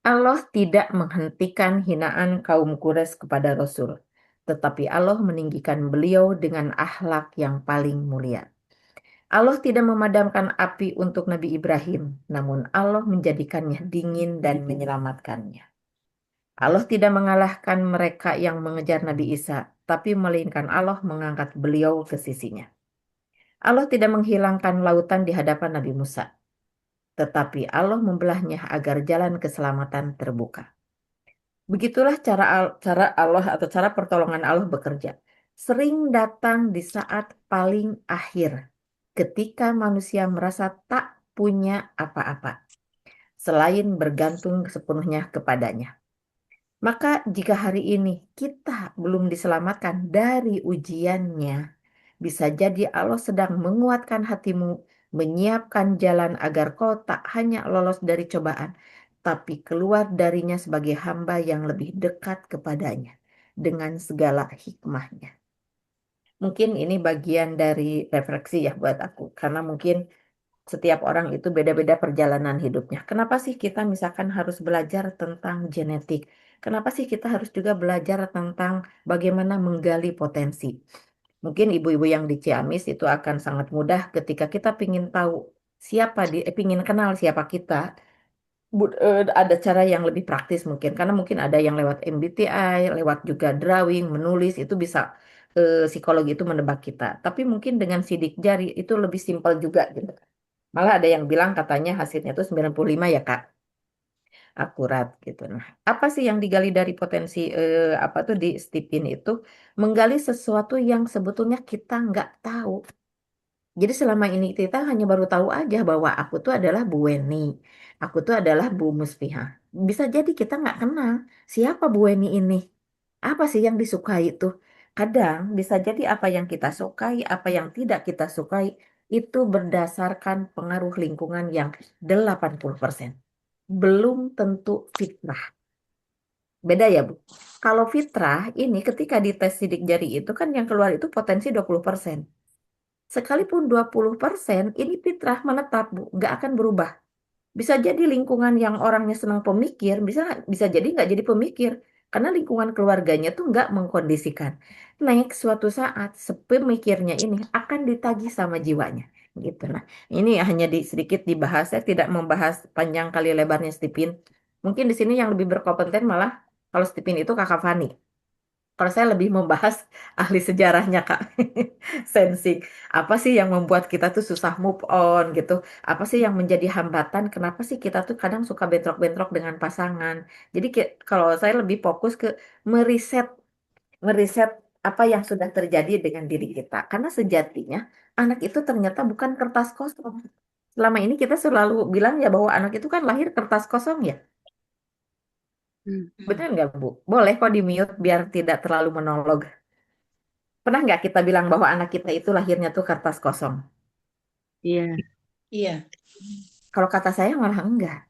Allah tidak menghentikan hinaan kaum Quraisy kepada Rasul, tetapi Allah meninggikan beliau dengan akhlak yang paling mulia. Allah tidak memadamkan api untuk Nabi Ibrahim, namun Allah menjadikannya dingin dan menyelamatkannya. Allah tidak mengalahkan mereka yang mengejar Nabi Isa, tapi melainkan Allah mengangkat beliau ke sisinya. Allah tidak menghilangkan lautan di hadapan Nabi Musa, tetapi Allah membelahnya agar jalan keselamatan terbuka. Begitulah cara Allah atau cara pertolongan Allah bekerja. Sering datang di saat paling akhir, ketika manusia merasa tak punya apa-apa, selain bergantung sepenuhnya kepadanya. Maka jika hari ini kita belum diselamatkan dari ujiannya, bisa jadi Allah sedang menguatkan hatimu, menyiapkan jalan agar kau tak hanya lolos dari cobaan, tapi keluar darinya sebagai hamba yang lebih dekat kepadanya dengan segala hikmahnya. Mungkin ini bagian dari refleksi ya buat aku, karena mungkin setiap orang itu beda-beda perjalanan hidupnya. Kenapa sih kita misalkan harus belajar tentang genetik? Kenapa sih kita harus juga belajar tentang bagaimana menggali potensi? Mungkin ibu-ibu yang di Ciamis itu akan sangat mudah ketika kita pingin tahu pingin kenal siapa kita. Ada cara yang lebih praktis mungkin, karena mungkin ada yang lewat MBTI, lewat juga drawing, menulis, itu bisa psikologi itu menebak kita. Tapi mungkin dengan sidik jari itu lebih simpel juga gitu. Malah ada yang bilang katanya hasilnya tuh 95 ya Kak, akurat gitu. Nah, apa sih yang digali dari potensi apa tuh di Stipin itu? Menggali sesuatu yang sebetulnya kita nggak tahu. Jadi selama ini kita hanya baru tahu aja bahwa aku tuh adalah Bu Weni, aku tuh adalah Bu Musfiha. Bisa jadi kita nggak kenal siapa Bu Weni ini. Apa sih yang disukai itu? Kadang bisa jadi apa yang kita sukai, apa yang tidak kita sukai itu berdasarkan pengaruh lingkungan yang 80%. Belum tentu fitrah. Beda ya, Bu. Kalau fitrah ini ketika dites sidik jari itu kan yang keluar itu potensi 20%. Sekalipun 20% ini fitrah menetap, Bu, nggak akan berubah. Bisa jadi lingkungan yang orangnya senang pemikir, bisa jadi nggak jadi pemikir. Karena lingkungan keluarganya tuh nggak mengkondisikan. Next, suatu saat, sepemikirnya ini akan ditagih sama jiwanya. Gitu. Nah, ini hanya sedikit dibahas. Saya tidak membahas panjang kali lebarnya Stephen. Mungkin di sini yang lebih berkompeten malah kalau Stephen itu Kakak Fani. Kalau saya lebih membahas ahli sejarahnya, Kak. Sensik. Apa sih yang membuat kita tuh susah move on gitu? Apa sih yang menjadi hambatan? Kenapa sih kita tuh kadang suka bentrok-bentrok dengan pasangan? Jadi kalau saya lebih fokus ke meriset, meriset apa yang sudah terjadi dengan diri kita. Karena sejatinya anak itu ternyata bukan kertas kosong. Selama ini kita selalu bilang ya bahwa anak itu kan lahir kertas kosong ya. Hmm. Benar nggak, Bu? Boleh kok di mute biar tidak terlalu monolog. Pernah nggak kita bilang bahwa anak kita itu lahirnya tuh kertas kosong? Iya. Iya. Kalau kata saya malah enggak.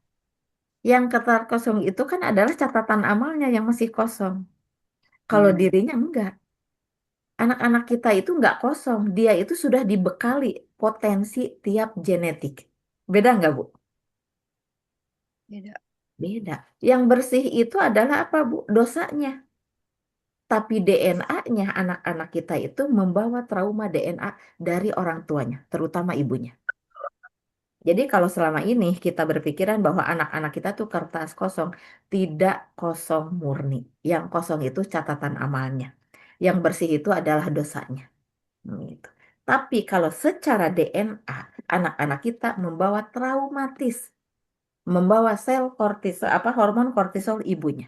Yang kertas kosong itu kan adalah catatan amalnya yang masih kosong. Kalau Hmm. dirinya enggak. Anak-anak kita itu enggak kosong. Dia itu sudah dibekali potensi tiap genetik. Beda enggak, Bu? Beda. Beda. Yang bersih itu adalah apa, Bu? Dosanya. Tapi DNA-nya anak-anak kita itu membawa trauma DNA dari orang tuanya, terutama ibunya. Jadi kalau selama ini kita berpikiran bahwa anak-anak kita tuh kertas kosong, tidak kosong murni. Yang kosong itu catatan amalnya. Yang bersih itu adalah dosanya. Gitu. Tapi kalau secara DNA, anak-anak kita membawa traumatis, membawa sel kortisol, apa hormon kortisol ibunya.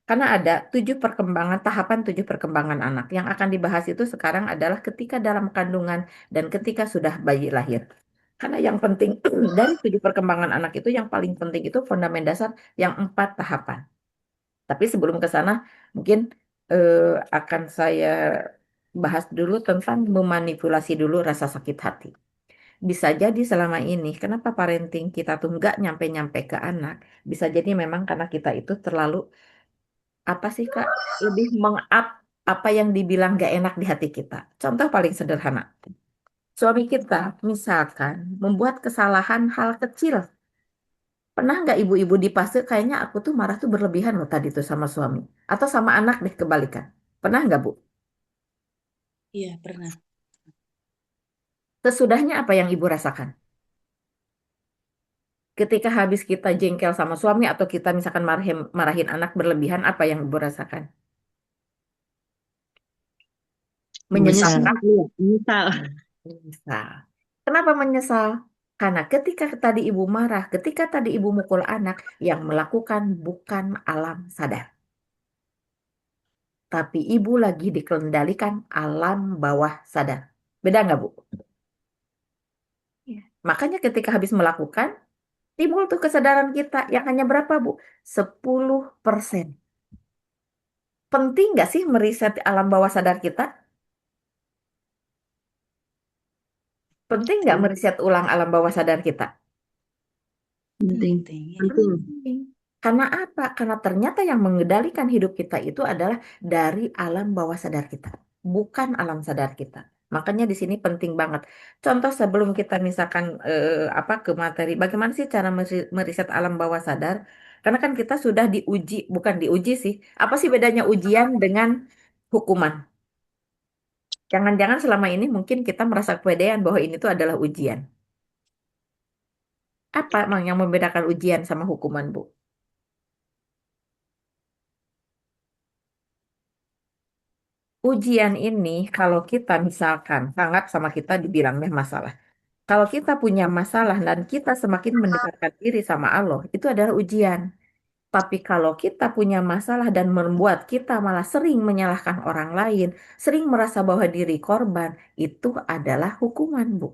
Karena ada tahapan 7 perkembangan anak. Yang akan dibahas itu sekarang adalah ketika dalam kandungan dan ketika sudah bayi lahir. Karena yang penting dari 7 perkembangan anak itu yang paling penting itu fondamen dasar yang 4 tahapan. Tapi sebelum ke sana mungkin eh, akan saya bahas dulu tentang memanipulasi dulu rasa sakit hati. Bisa jadi selama ini kenapa parenting kita tuh nggak nyampe-nyampe ke anak. Bisa jadi memang karena kita itu terlalu apa sih Kak, lebih meng-up apa yang dibilang gak enak di hati kita. Contoh paling sederhana, suami kita misalkan membuat kesalahan hal kecil, Pernah nggak ibu-ibu di fase kayaknya aku tuh marah tuh berlebihan loh tadi tuh sama suami atau sama anak deh kebalikan. Pernah nggak Bu? Iya, pernah. Sesudahnya apa yang ibu rasakan? Ketika habis kita jengkel sama suami atau kita misalkan marahin anak berlebihan, apa yang ibu rasakan? Menyesal. Menyesal. Iya, menyesal. Menyesal. Kenapa menyesal? Karena ketika tadi ibu marah, ketika tadi ibu mukul anak, yang melakukan bukan alam sadar. Tapi ibu lagi dikendalikan alam bawah sadar. Beda nggak, Bu? Iya. Makanya ketika habis melakukan, timbul tuh kesadaran kita yang hanya berapa, Bu? 10%. Penting nggak sih meriset alam bawah sadar kita? Penting nggak Penting. meriset ulang alam bawah sadar kita? Penting. Penting ya. Penting. Penting. Karena apa? Karena ternyata yang mengendalikan hidup kita itu adalah dari alam bawah sadar kita, bukan alam sadar kita. Makanya di sini penting banget. Contoh sebelum kita misalkan apa ke materi, bagaimana sih cara meriset alam bawah sadar? Karena kan kita sudah diuji, bukan diuji sih. Apa sih bedanya ujian dengan hukuman? Jangan-jangan selama ini mungkin kita merasa kepedean bahwa ini tuh adalah ujian. Apa emang yang membedakan ujian sama hukuman, Bu? Ujian ini kalau kita misalkan sangat sama kita dibilangnya masalah. Kalau kita punya masalah dan kita semakin mendekatkan diri sama Allah, itu adalah ujian. Tapi kalau kita punya masalah dan membuat kita malah sering menyalahkan orang lain, sering merasa bahwa diri korban, itu adalah hukuman, Bu.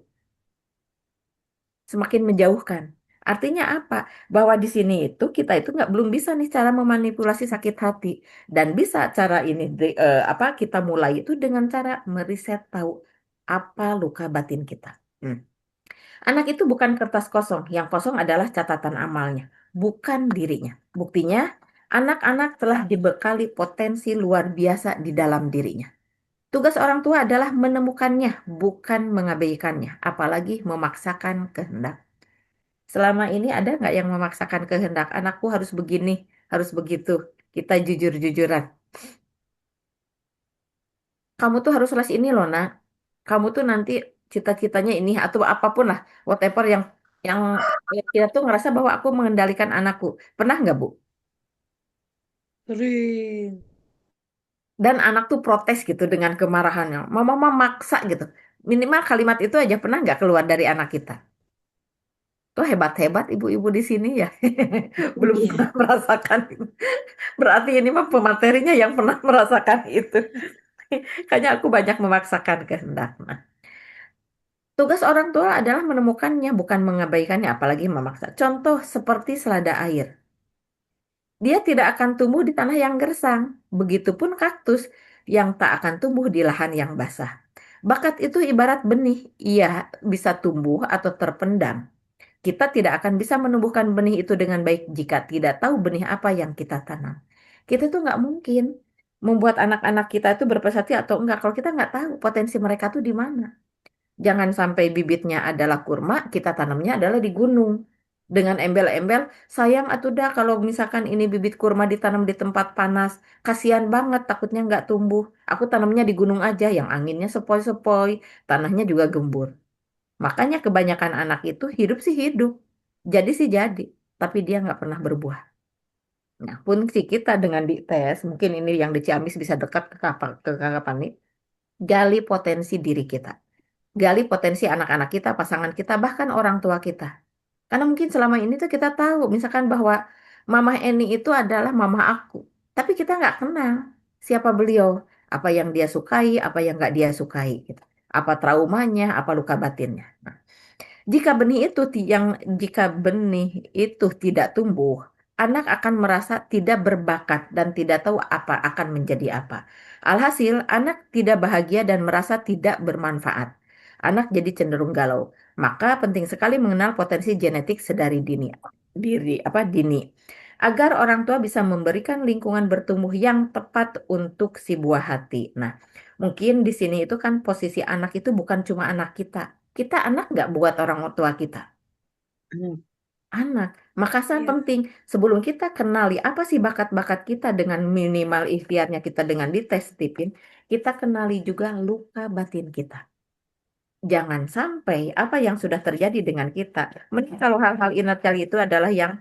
Semakin menjauhkan. Artinya apa? Bahwa di sini itu kita itu nggak belum bisa nih cara memanipulasi sakit hati dan bisa cara ini apa kita mulai itu dengan cara meriset tahu apa luka batin kita. Hmm. Anak itu bukan kertas kosong, yang kosong adalah catatan amalnya, bukan dirinya. Buktinya, anak-anak telah dibekali potensi luar biasa di dalam dirinya. Tugas orang tua adalah menemukannya, bukan mengabaikannya, apalagi memaksakan kehendak. Selama ini ada nggak yang memaksakan kehendak anakku harus begini, harus begitu. Kita jujur-jujuran. Kamu tuh harus les ini loh, nak. Kamu tuh nanti cita-citanya ini atau apapun lah, whatever yang kita tuh ngerasa bahwa aku mengendalikan anakku. Pernah nggak, Bu? Sering. Dan anak tuh protes gitu dengan kemarahannya. Mama maksa gitu. Minimal kalimat itu aja pernah nggak keluar dari anak kita? Tuh hebat-hebat ibu-ibu di sini ya. Belum pernah Iya. merasakan. Berarti ini mah pematerinya yang pernah merasakan itu. Kayaknya aku banyak memaksakan kehendak. Nah, tugas orang tua adalah menemukannya, bukan mengabaikannya, apalagi memaksa. Contoh seperti selada air. Dia tidak akan tumbuh di tanah yang gersang. Begitupun kaktus yang tak akan tumbuh di lahan yang basah. Bakat itu ibarat benih. Ia bisa tumbuh atau terpendam. Kita tidak akan bisa menumbuhkan benih itu dengan baik jika tidak tahu benih apa yang kita tanam. Kita tuh nggak mungkin membuat anak-anak kita itu berprestasi atau enggak kalau kita nggak tahu potensi mereka tuh di mana. Jangan sampai bibitnya adalah kurma, kita tanamnya adalah di gunung. Dengan embel-embel, sayang atuh dah kalau misalkan ini bibit kurma ditanam di tempat panas. Kasihan banget, takutnya nggak tumbuh. Aku tanamnya di gunung aja, yang anginnya sepoi-sepoi, tanahnya juga gembur. Makanya kebanyakan anak itu hidup sih hidup. Jadi sih jadi, tapi dia nggak pernah berbuah. Nah, pun sih kita dengan dites, mungkin ini yang di Ciamis bisa dekat ke Kakak Pani, gali potensi diri kita. Gali potensi anak-anak kita, pasangan kita, bahkan orang tua kita. Karena mungkin selama ini tuh kita tahu, misalkan bahwa Mama Eni itu adalah mama aku. Tapi kita nggak kenal siapa beliau, apa yang dia sukai, apa yang nggak dia sukai, gitu. Apa traumanya, apa luka batinnya. Nah, jika benih itu jika benih itu tidak tumbuh, anak akan merasa tidak berbakat dan tidak tahu apa akan menjadi apa. Alhasil, anak tidak bahagia dan merasa tidak bermanfaat. Anak jadi cenderung galau. Maka penting sekali mengenal potensi genetik sedari dini agar orang tua bisa memberikan lingkungan bertumbuh yang tepat untuk si buah hati. Nah, mungkin di sini itu kan posisi anak itu bukan cuma anak kita. Kita anak nggak buat orang tua kita. Hmm. anak. Maka saya Iya. penting sebelum kita kenali apa sih bakat-bakat kita dengan minimal ikhtiarnya kita dengan dites tipin, kita kenali juga luka batin kita. Jangan sampai apa yang sudah terjadi dengan kita. Mending kalau hal-hal inner child itu adalah yang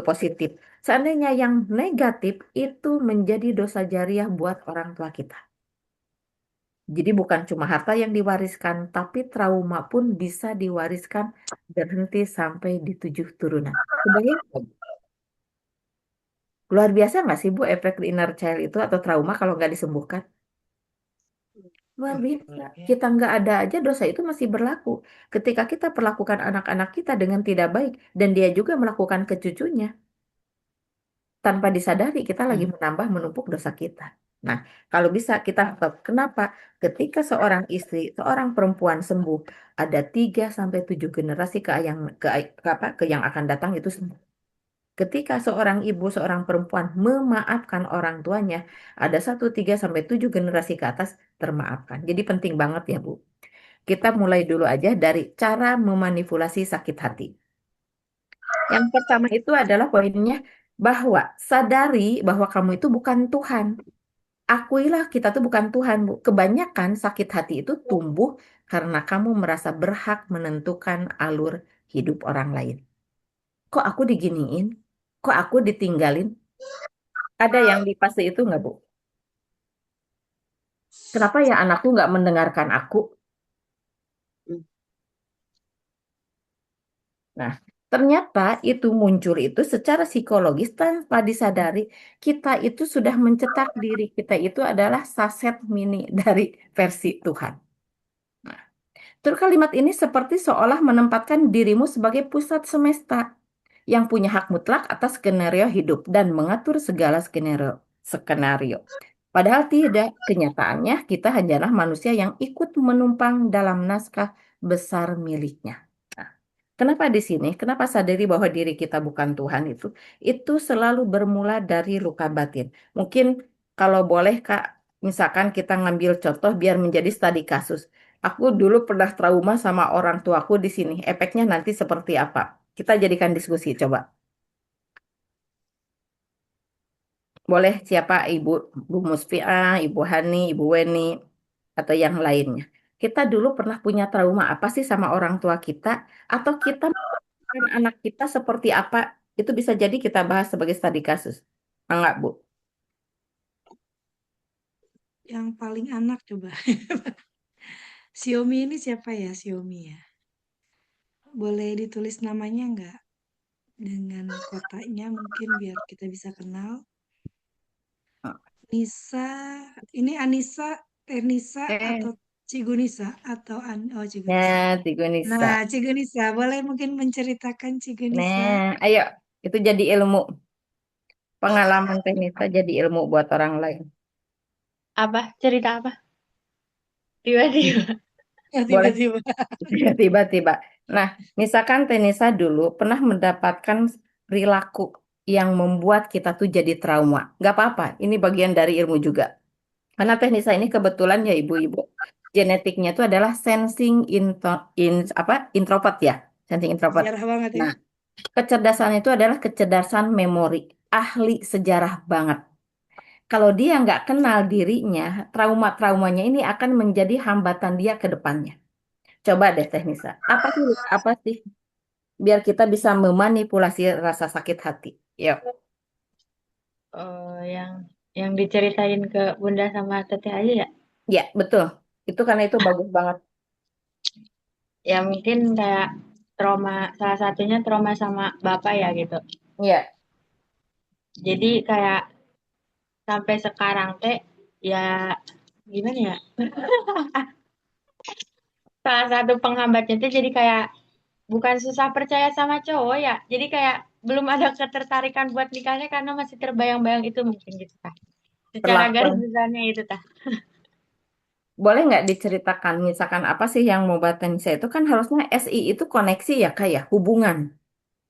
positif. Seandainya yang negatif itu menjadi dosa jariah buat orang tua kita. Jadi bukan cuma harta yang diwariskan, tapi trauma pun bisa diwariskan berhenti sampai di 7 turunan. Kebayang nggak, Bu? Luar biasa nggak sih Bu efek inner child itu atau trauma kalau nggak disembuhkan? Luar Wah, biasa. luar biasa. Kita nggak ada aja dosa itu masih berlaku. Ketika kita perlakukan anak-anak kita dengan tidak baik dan dia juga melakukan ke cucunya, tanpa disadari kita lagi menambah menumpuk dosa kita. Nah, kalau bisa kita stop. Kenapa? Ketika seorang istri, seorang perempuan sembuh, ada 3 sampai 7 generasi ke yang akan datang itu sembuh. Ketika seorang ibu, seorang perempuan memaafkan orang tuanya, ada 1 3 sampai 7 generasi ke atas termaafkan. Jadi penting banget ya, Bu. Kita mulai dulu aja dari cara memanipulasi sakit hati. Yang pertama itu adalah poinnya bahwa sadari bahwa kamu itu bukan Tuhan. Akuilah kita tuh bukan Tuhan, Bu. Kebanyakan sakit hati itu tumbuh karena kamu merasa berhak menentukan alur hidup orang lain. Kok aku diginiin? Kok aku ditinggalin? Ada yang di fase itu nggak, Bu? Kenapa ya anakku nggak mendengarkan aku? Nah, ternyata itu muncul itu secara psikologis tanpa disadari kita itu sudah mencetak diri kita itu adalah saset mini dari versi Tuhan. Nah, terus kalimat ini seperti seolah menempatkan dirimu sebagai pusat semesta yang punya hak mutlak atas skenario hidup dan mengatur segala skenario. Padahal tidak, kenyataannya kita hanyalah manusia yang ikut menumpang dalam naskah besar miliknya. Nah, kenapa di sini? Kenapa sadari bahwa diri kita bukan Tuhan itu? Itu selalu bermula dari luka batin. Mungkin kalau boleh Kak, misalkan kita ngambil contoh biar menjadi studi kasus. Aku dulu pernah trauma sama orang tuaku di sini. Efeknya nanti seperti apa? Kita jadikan diskusi, coba. Boleh siapa Ibu, Bu Muspiah, Ibu Hani, Ibu Weni, atau yang lainnya. Kita dulu pernah punya trauma apa sih sama orang tua kita? Atau kita memperlakukan anak kita seperti apa? Itu bisa jadi kita bahas sebagai studi kasus. Enggak, Bu? Yang paling anak coba. Xiaomi ini siapa ya, Xiaomi ya? Boleh ditulis namanya nggak? Dengan kotaknya mungkin biar kita bisa kenal. Nisa, ini Anissa, Ternisa Eh, atau Cigunisa atau oh Cigunisa. nah, Tigo Nisa. Nah, Cigunisa, boleh mungkin menceritakan Cigunisa? Nah, ayo, itu jadi ilmu. Pengalaman teknis jadi ilmu buat orang lain. Apa? Cerita apa? Tiba-tiba. Ya Boleh tiba-tiba. tiba-tiba. Nah, misalkan Tenisa dulu pernah mendapatkan perilaku yang membuat kita tuh jadi trauma. Gak apa-apa, ini bagian dari ilmu juga. Karena Tenisa ini kebetulan ya ibu-ibu, genetiknya itu adalah sensing introvert ya, sensing introvert. Sejarah banget ya. Nah, kecerdasan itu adalah kecerdasan memori, ahli sejarah banget. Kalau dia nggak kenal dirinya, trauma-traumanya ini akan menjadi hambatan dia ke depannya. Coba deh Teh Nisa, apa sih biar kita bisa memanipulasi rasa sakit hati? Yuk. Yang diceritain ke Bunda sama Teteh aja ya. Ya, betul. Itu karena itu bagus banget. Ya mungkin kayak salah satunya trauma sama bapak ya gitu. Iya, Jadi kayak sampai sekarang teh ya gimana ya? Salah satu penghambatnya tuh jadi kayak bukan susah percaya sama cowok ya. Jadi kayak belum ada ketertarikan buat nikahnya karena masih terbayang-bayang itu mungkin gitu tah. Secara garis perlakuan. besarnya itu tah. Boleh nggak diceritakan misalkan apa sih yang membuat Teh Nisa itu kan harusnya SI itu koneksi ya kayak hubungan.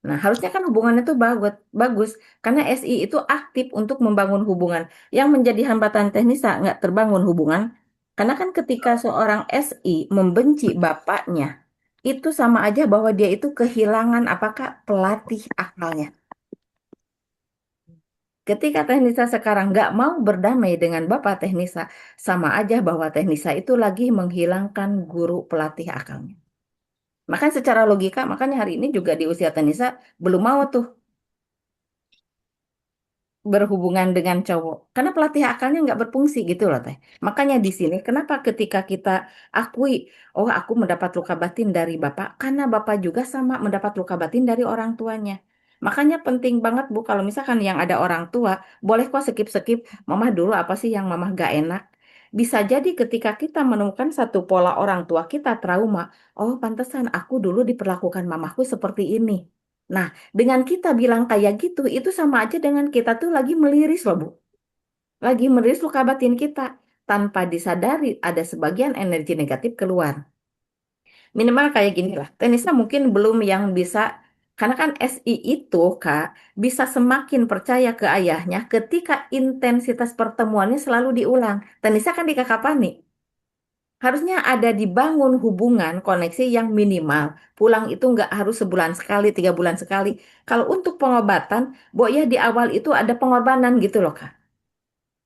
Nah, harusnya kan hubungan itu bagus, bagus karena SI itu aktif untuk membangun hubungan. Yang menjadi hambatan Teknisa nggak terbangun hubungan, karena kan ketika seorang SI membenci bapaknya, itu sama aja bahwa dia itu kehilangan apakah pelatih akalnya. Ketika Teknisa sekarang nggak mau berdamai dengan Bapak Teknisa, sama aja bahwa Teknisa itu lagi menghilangkan guru pelatih akalnya. Makanya secara logika, makanya hari ini juga di usia Teknisa belum mau tuh berhubungan dengan cowok karena pelatih akalnya nggak berfungsi gitu loh teh. Makanya di sini kenapa ketika kita akui, oh aku mendapat luka batin dari bapak karena bapak juga sama mendapat luka batin dari orang tuanya. Makanya penting banget Bu kalau misalkan yang ada orang tua boleh kok skip-skip mamah dulu apa sih yang mamah gak enak. Bisa jadi ketika kita menemukan satu pola orang tua kita trauma, oh pantesan aku dulu diperlakukan mamahku seperti ini. Nah, dengan kita bilang kayak gitu, itu sama aja dengan kita tuh lagi meliris loh, Bu. Lagi meliris luka batin kita. Tanpa disadari ada sebagian energi negatif keluar. Minimal kayak gini lah. Tenisa mungkin belum yang bisa, karena kan SI itu, Kak, bisa semakin percaya ke ayahnya ketika intensitas pertemuannya selalu diulang. Tenisa kan di kakak panik. Harusnya ada dibangun hubungan koneksi yang minimal. Pulang itu nggak harus sebulan sekali, 3 bulan sekali. Kalau untuk pengobatan, Bu ya di awal itu ada pengorbanan gitu loh Kak.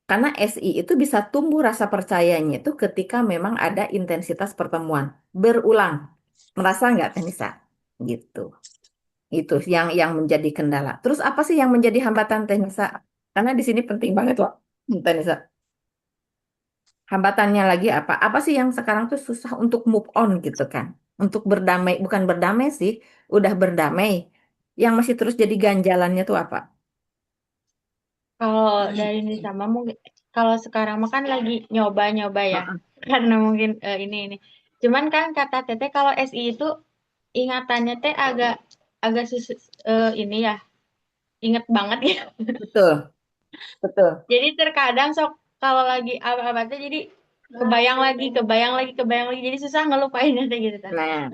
Karena SI itu bisa tumbuh rasa percayanya itu ketika memang ada intensitas pertemuan berulang. Merasa nggak Tenisa? Gitu. Itu yang menjadi kendala. Terus apa sih yang menjadi hambatan Tenisa? Karena di sini penting banget loh, Tenisa. Hambatannya lagi apa? Apa sih yang sekarang tuh susah untuk move on gitu kan? Untuk berdamai, bukan berdamai sih, udah berdamai. Yang masih terus jadi ganjalannya tuh apa? Kalau dari ini sama mungkin kalau sekarang mah kan lagi nyoba-nyoba ya. Heeh. Karena mungkin ini. Cuman kan kata Teteh kalau SI itu ingatannya teh agak agak ini ya, inget banget ya. Betul, betul. Jadi terkadang sok kalau lagi apa-apa tuh jadi kebayang lagi. Jadi susah ngelupainnya teh gitu kan. Nah,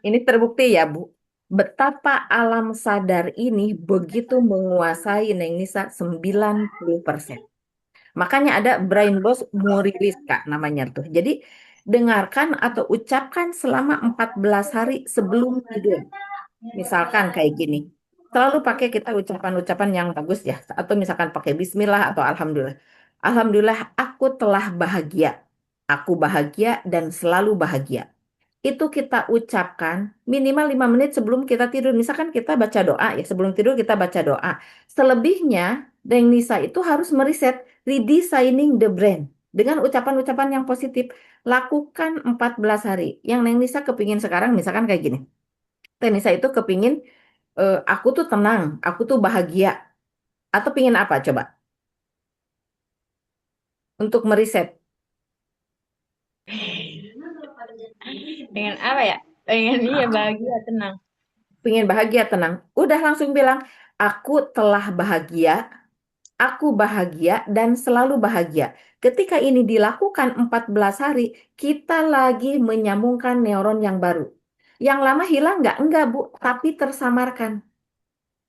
ini terbukti ya, Bu. Betapa alam sadar ini begitu menguasai Neng Nisa 90%. Makanya ada brain box mau rilis, Kak, namanya tuh. Jadi, dengarkan atau ucapkan selama 14 hari sebelum tidur. Misalkan kayak gini. Selalu pakai kita ucapan-ucapan yang bagus ya. Atau misalkan pakai bismillah atau alhamdulillah. Alhamdulillah aku telah bahagia. Aku bahagia dan selalu bahagia. Itu kita ucapkan minimal 5 menit sebelum kita tidur. Misalkan kita baca doa ya. Sebelum tidur kita baca doa. Selebihnya, Deng Nisa itu harus meriset. Redesigning the brain. Dengan ucapan-ucapan yang positif. Lakukan 14 hari. Yang Neng Nisa kepingin sekarang misalkan kayak gini. Tenisa itu kepingin aku tuh tenang, aku tuh bahagia. Atau pingin apa coba? Untuk meriset. Dengan apa ya? Pengen iya bahagia, tenang. Pingin bahagia, tenang. Udah langsung bilang, aku telah bahagia, aku bahagia dan selalu bahagia. Ketika ini dilakukan 14 hari, kita lagi menyambungkan neuron yang baru. Yang lama hilang nggak? Enggak, Bu. Tapi tersamarkan.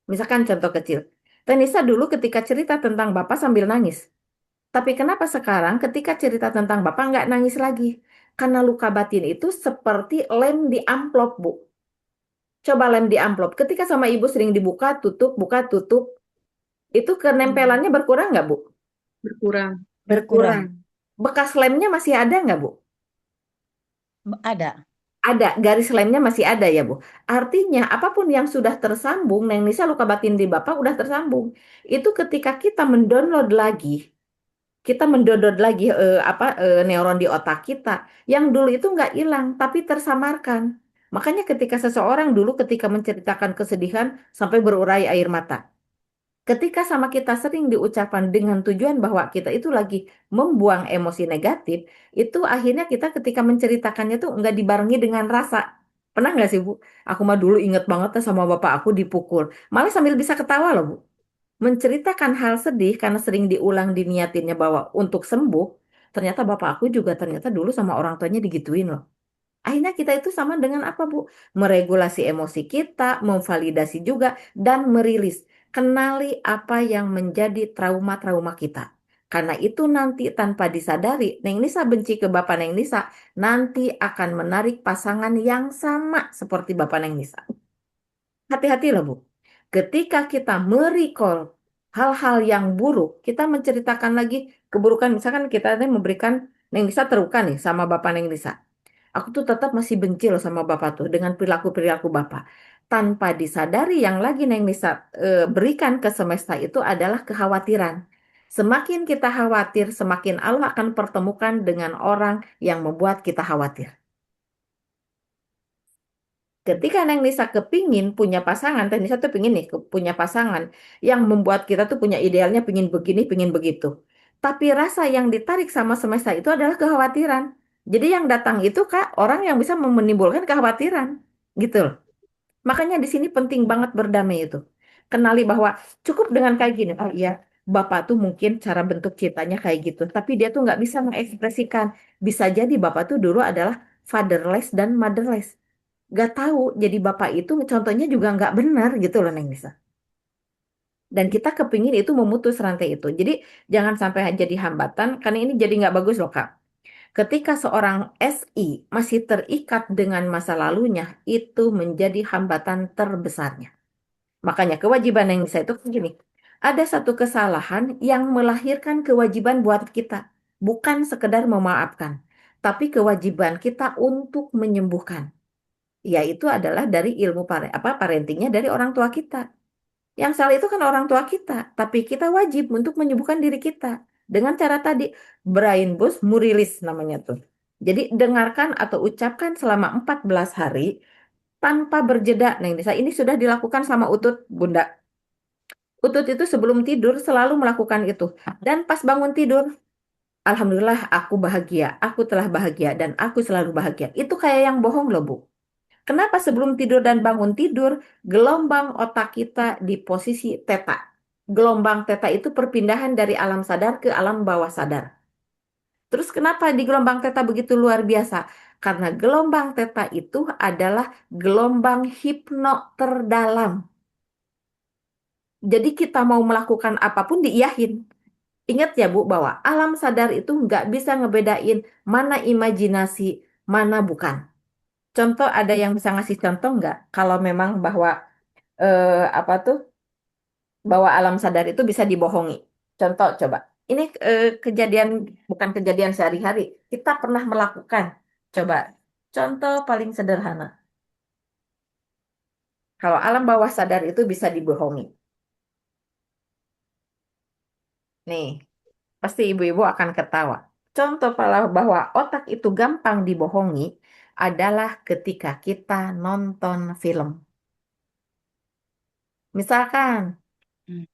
Misalkan contoh kecil. Tenisa dulu ketika cerita tentang Bapak sambil nangis. Tapi kenapa sekarang ketika cerita tentang Bapak nggak nangis lagi? Karena luka batin itu seperti lem di amplop, Bu. Coba lem di amplop. Ketika sama ibu sering buka, tutup. Itu Hmm, kenempelannya berkurang nggak, Bu? berkurang. Berkurang. Bekas lemnya masih ada nggak, Bu? Ada. Ada, garis lemnya masih ada ya, Bu. Artinya, apapun yang sudah tersambung, Neng Nisa luka batin di Bapak udah tersambung. Itu ketika kita mendownload lagi neuron di otak kita yang dulu itu nggak hilang tapi tersamarkan. Makanya ketika seseorang dulu ketika menceritakan kesedihan sampai berurai air mata. Ketika sama kita sering diucapkan dengan tujuan bahwa kita itu lagi membuang emosi negatif, itu akhirnya kita ketika menceritakannya tuh nggak dibarengi dengan rasa. Pernah nggak sih, Bu? Aku mah dulu inget banget tuh sama bapak aku dipukul. Malah sambil bisa ketawa loh, Bu. Menceritakan hal sedih karena sering diulang diniatinnya bahwa untuk sembuh, ternyata bapak aku juga ternyata dulu sama orang tuanya digituin loh. Akhirnya kita itu sama dengan apa, Bu? Meregulasi emosi kita, memvalidasi juga, dan merilis. Kenali apa yang menjadi trauma-trauma kita. Karena itu nanti tanpa disadari, Neng Nisa benci ke Bapak Neng Nisa, nanti akan menarik pasangan yang sama seperti Bapak Neng Nisa. Hati-hati loh Bu. Ketika kita merecall hal-hal yang buruk, kita menceritakan lagi keburukan. Misalkan kita ada memberikan, Neng Nisa terluka nih sama Bapak Neng Nisa. Aku tuh tetap masih benci loh sama Bapak tuh dengan perilaku-perilaku Bapak. Tanpa disadari yang lagi Neng Nisa berikan ke semesta itu adalah kekhawatiran. Semakin kita khawatir, semakin Allah akan pertemukan dengan orang yang membuat kita khawatir. Ketika Neng Nisa kepingin punya pasangan, Neng Nisa tuh pingin nih punya pasangan yang membuat kita tuh punya idealnya pingin begini, pingin begitu. Tapi rasa yang ditarik sama semesta itu adalah kekhawatiran. Jadi yang datang itu Kak, orang yang bisa menimbulkan kekhawatiran. Gitu loh. Makanya di sini penting banget berdamai itu. Kenali bahwa cukup dengan kayak gini. Oh iya, Bapak tuh mungkin cara bentuk cintanya kayak gitu. Tapi dia tuh nggak bisa mengekspresikan. Bisa jadi Bapak tuh dulu adalah fatherless dan motherless. Gak tahu jadi bapak itu contohnya juga nggak benar gitu loh Neng Nisa. Dan kita kepingin itu memutus rantai itu. Jadi jangan sampai jadi hambatan karena ini jadi nggak bagus loh Kak. Ketika seorang SI masih terikat dengan masa lalunya itu menjadi hambatan terbesarnya. Makanya kewajiban Neng Nisa itu gini. Ada satu kesalahan yang melahirkan kewajiban buat kita. Bukan sekedar memaafkan. Tapi kewajiban kita untuk menyembuhkan, yaitu adalah dari ilmu parentingnya dari orang tua kita. Yang salah itu kan orang tua kita, tapi kita wajib untuk menyembuhkan diri kita dengan cara tadi brain boost murilis namanya tuh. Jadi dengarkan atau ucapkan selama 14 hari tanpa berjeda. Nah, ini sudah dilakukan sama Utut, Bunda. Utut itu sebelum tidur selalu melakukan itu. Dan pas bangun tidur, Alhamdulillah aku bahagia, aku telah bahagia dan aku selalu bahagia. Itu kayak yang bohong loh, Bu. Kenapa sebelum tidur dan bangun tidur, gelombang otak kita di posisi teta. Gelombang teta itu perpindahan dari alam sadar ke alam bawah sadar. Terus kenapa di gelombang teta begitu luar biasa? Karena gelombang teta itu adalah gelombang hipno terdalam. Jadi kita mau melakukan apapun diiyahin. Ingat ya Bu, bahwa alam sadar itu nggak bisa ngebedain mana imajinasi, mana bukan. Contoh ada yang bisa ngasih contoh nggak? Kalau memang bahwa apa tuh bahwa alam sadar itu bisa dibohongi. Contoh coba. Ini kejadian bukan kejadian sehari-hari. Kita pernah melakukan. Coba. Contoh paling sederhana. Kalau alam bawah sadar itu bisa dibohongi. Nih, pasti ibu-ibu akan ketawa. Contoh bahwa otak itu gampang dibohongi adalah ketika kita nonton film. Misalkan Hmm.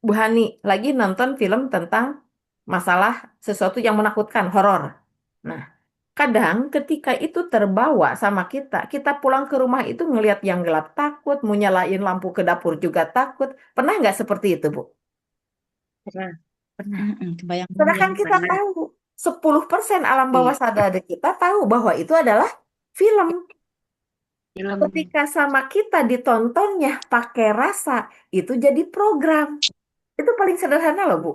Bu Hani lagi nonton film tentang masalah sesuatu yang menakutkan, horor. Nah, kadang ketika itu terbawa sama kita, kita pulang ke rumah itu ngelihat yang gelap takut, mau nyalain lampu ke dapur juga takut. Pernah nggak seperti itu, Bu? Pernah. Pernah. Kebayang-bayang Sedangkan kita pernah. tahu 10% alam bawah Iya, sadar kita tahu bahwa itu adalah film. film. Ketika sama kita ditontonnya pakai rasa, itu jadi program. Itu paling sederhana loh, Bu.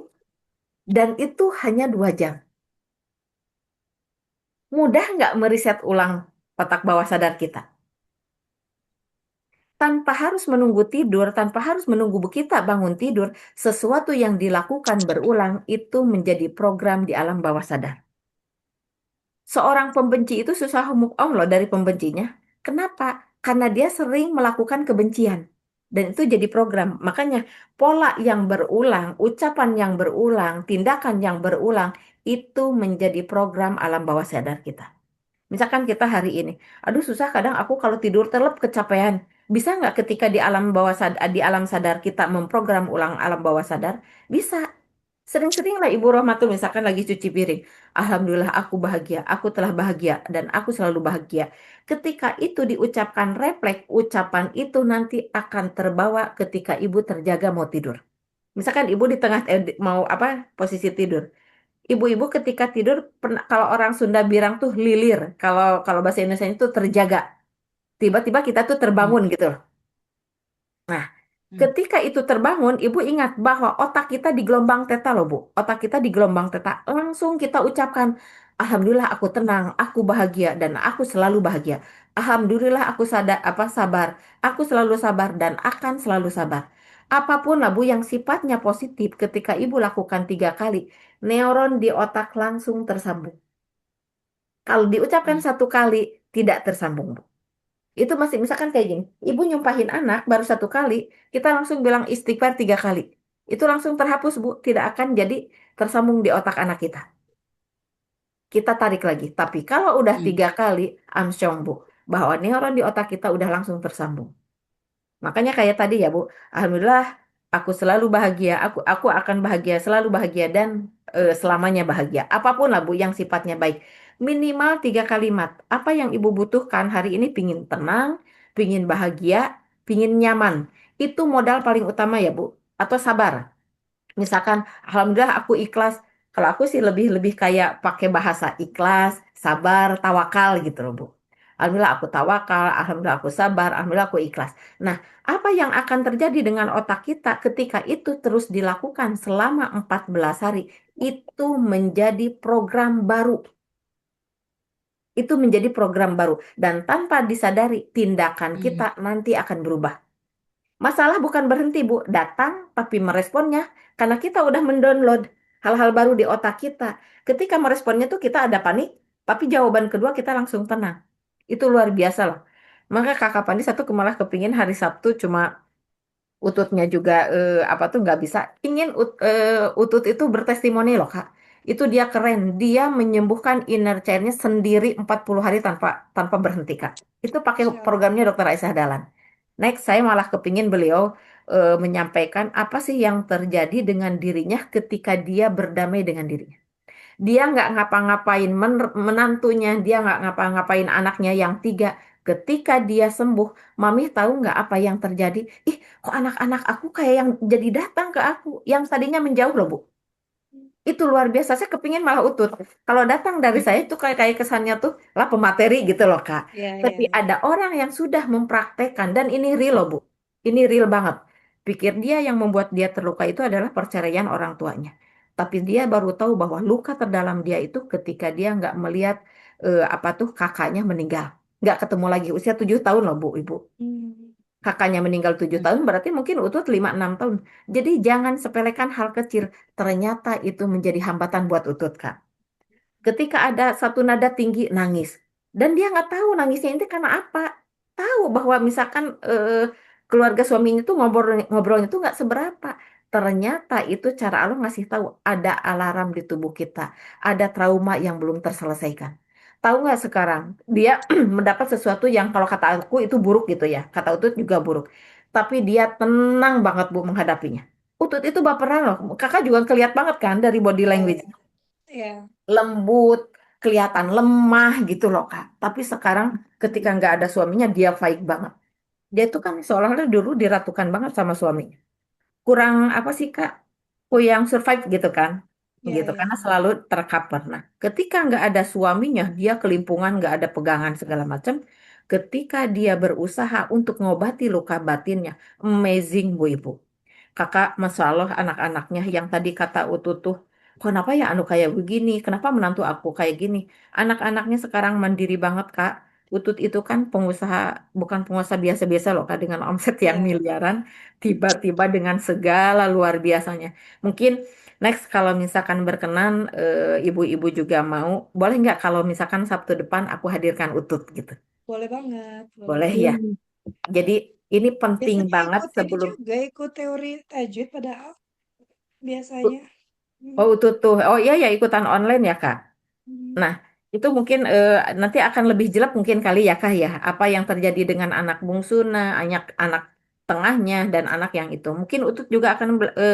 Dan itu hanya 2 jam. Mudah nggak meriset ulang otak bawah sadar kita? Tanpa harus menunggu tidur, tanpa harus menunggu kita bangun tidur, sesuatu yang dilakukan berulang itu menjadi program di alam bawah sadar. Seorang pembenci itu susah move on loh dari pembencinya. Kenapa? Karena dia sering melakukan kebencian. Dan itu jadi program. Makanya pola yang berulang, ucapan yang berulang, tindakan yang berulang, itu menjadi program alam bawah sadar kita. Misalkan kita hari ini, aduh susah kadang aku kalau tidur terlep kecapean. Bisa nggak ketika di alam bawah sadar, di alam sadar kita memprogram ulang alam bawah sadar? Bisa. Sering-sering lah Ibu Rohma tuh misalkan lagi cuci piring. Alhamdulillah aku bahagia, aku telah bahagia, dan aku selalu bahagia. Ketika itu diucapkan refleks, ucapan itu nanti akan terbawa ketika Ibu terjaga mau tidur. Misalkan Ibu di tengah mau apa posisi tidur. Ibu-ibu ketika tidur kalau orang Sunda bilang tuh lilir. Kalau kalau bahasa Indonesia itu terjaga. Tiba-tiba kita tuh Hmm. terbangun gitu loh. Nah, Hmm. Ketika itu terbangun, Ibu ingat bahwa otak kita di gelombang theta loh, Bu. Otak kita di gelombang theta. Langsung kita ucapkan, Alhamdulillah aku tenang, aku bahagia, dan aku selalu bahagia. Alhamdulillah aku sabar. Aku selalu sabar dan akan selalu sabar. Apapun lah, Bu, yang sifatnya positif ketika Ibu lakukan 3 kali, neuron di otak langsung tersambung. Kalau diucapkan Hmm. 1 kali, tidak tersambung, Bu. Itu masih misalkan kayak gini, ibu nyumpahin anak baru 1 kali, kita langsung bilang istighfar 3 kali. Itu langsung terhapus, Bu. Tidak akan jadi tersambung di otak anak kita. Kita tarik lagi. Tapi kalau udah Hmm. 3 kali, amsyong, Bu. Bahwa neuron di otak kita udah langsung tersambung. Makanya kayak tadi ya, Bu. Alhamdulillah, aku selalu bahagia. Aku akan bahagia, selalu bahagia dan selamanya bahagia. Apapun lah, Bu, yang sifatnya baik. Minimal 3 kalimat. Apa yang Ibu butuhkan hari ini? Pingin tenang, pingin bahagia, pingin nyaman. Itu modal paling utama ya, Bu. Atau sabar. Misalkan, Alhamdulillah aku ikhlas. Kalau aku sih lebih kayak pakai bahasa ikhlas, sabar, tawakal gitu loh, Bu. Alhamdulillah aku tawakal, Alhamdulillah aku sabar, Alhamdulillah aku ikhlas. Nah, apa yang akan terjadi dengan otak kita ketika itu terus dilakukan selama 14 hari? Itu menjadi program baru. Itu menjadi program baru. Dan tanpa disadari, tindakan Hmm. kita nanti akan berubah. Masalah bukan berhenti, Bu. Datang, tapi meresponnya. Karena kita udah mendownload hal-hal baru di otak kita. Ketika meresponnya tuh kita ada panik, tapi jawaban kedua kita langsung tenang. Itu luar biasa loh. Maka Kakak Pandi satu malah kepingin hari Sabtu cuma ututnya juga apa tuh nggak bisa. Ingin utut itu bertestimoni loh, Kak. Itu dia keren. Dia menyembuhkan inner child-nya sendiri 40 hari tanpa tanpa berhenti, Kak. Itu pakai Masya Allah. programnya Dokter Aisyah Dahlan. Next, saya malah kepingin beliau menyampaikan apa sih yang terjadi dengan dirinya ketika dia berdamai dengan dirinya. Dia nggak ngapa-ngapain menantunya, dia nggak ngapa-ngapain anaknya yang 3. Ketika dia sembuh, Mami tahu nggak apa yang terjadi? Ih, kok anak-anak aku kayak yang jadi datang ke aku, yang tadinya menjauh loh, Bu. Itu luar biasa. Saya kepingin malah utut. Kalau datang dari Hmm. saya itu kayak kayak kesannya tuh lah pemateri gitu loh, Kak. Ya, ya, Tapi ya. ada orang yang sudah mempraktekkan dan ini real loh, Bu. Ini real banget. Pikir dia yang membuat dia terluka itu adalah perceraian orang tuanya. Tapi dia baru tahu bahwa luka terdalam dia itu ketika dia nggak melihat apa tuh kakaknya meninggal. Nggak ketemu lagi usia 7 tahun loh, Bu, Ibu. Hmm. Kakaknya meninggal 7 tahun, berarti mungkin Utut 5-6 tahun. Jadi jangan sepelekan hal kecil. Ternyata itu menjadi hambatan buat Utut, Kak. Ketika ada satu nada tinggi, nangis. Dan dia nggak tahu nangisnya itu karena apa. Tahu bahwa misalkan keluarga suaminya itu ngobrolnya itu nggak seberapa. Ternyata itu cara Allah ngasih tahu ada alarm di tubuh kita. Ada trauma yang belum terselesaikan. Tahu nggak sekarang? Dia mendapat sesuatu yang kalau kata aku itu buruk gitu ya. Kata Utut juga buruk. Tapi dia tenang banget, Bu, menghadapinya. Utut itu baperan loh. Kakak juga kelihatan banget kan dari body Ya, language, ya. Ya. lembut, kelihatan lemah gitu loh, Kak. Tapi sekarang ketika nggak ada suaminya dia baik banget. Dia itu kan seolah-olah dulu diratukan banget sama suaminya. Kurang apa sih, Kak? Yang survive gitu kan. Ya, Gitu karena ya. selalu tercover. Nah, ketika nggak ada suaminya, dia kelimpungan, nggak ada pegangan segala macam. Ketika dia berusaha untuk ngobati luka batinnya, amazing, Bu Ibu. Kakak, Masya Allah, anak-anaknya yang tadi kata Utu tuh, kenapa ya anu kayak begini? Kenapa menantu aku kayak gini? Anak-anaknya sekarang mandiri banget, Kak. Utut itu kan pengusaha, bukan pengusaha biasa-biasa loh, Kak, dengan omset yang Ya. miliaran, tiba-tiba dengan segala luar biasanya. Mungkin next kalau misalkan berkenan, ibu-ibu juga mau, boleh nggak kalau misalkan Sabtu depan aku hadirkan Utut gitu? Boleh banget. Boleh Boleh ya. banget. Jadi ini penting Biasanya banget ikut ini sebelum. juga, ikut teori tajwid padahal biasanya. Oh, Hmm. itu tuh. Oh iya ya ikutan online ya, Kak. Hmm. Nah, itu mungkin nanti akan lebih jelas mungkin kali ya, Kak ya. Apa yang terjadi dengan anak bungsuna, anak anak tengahnya dan anak yang itu. Mungkin Utut juga akan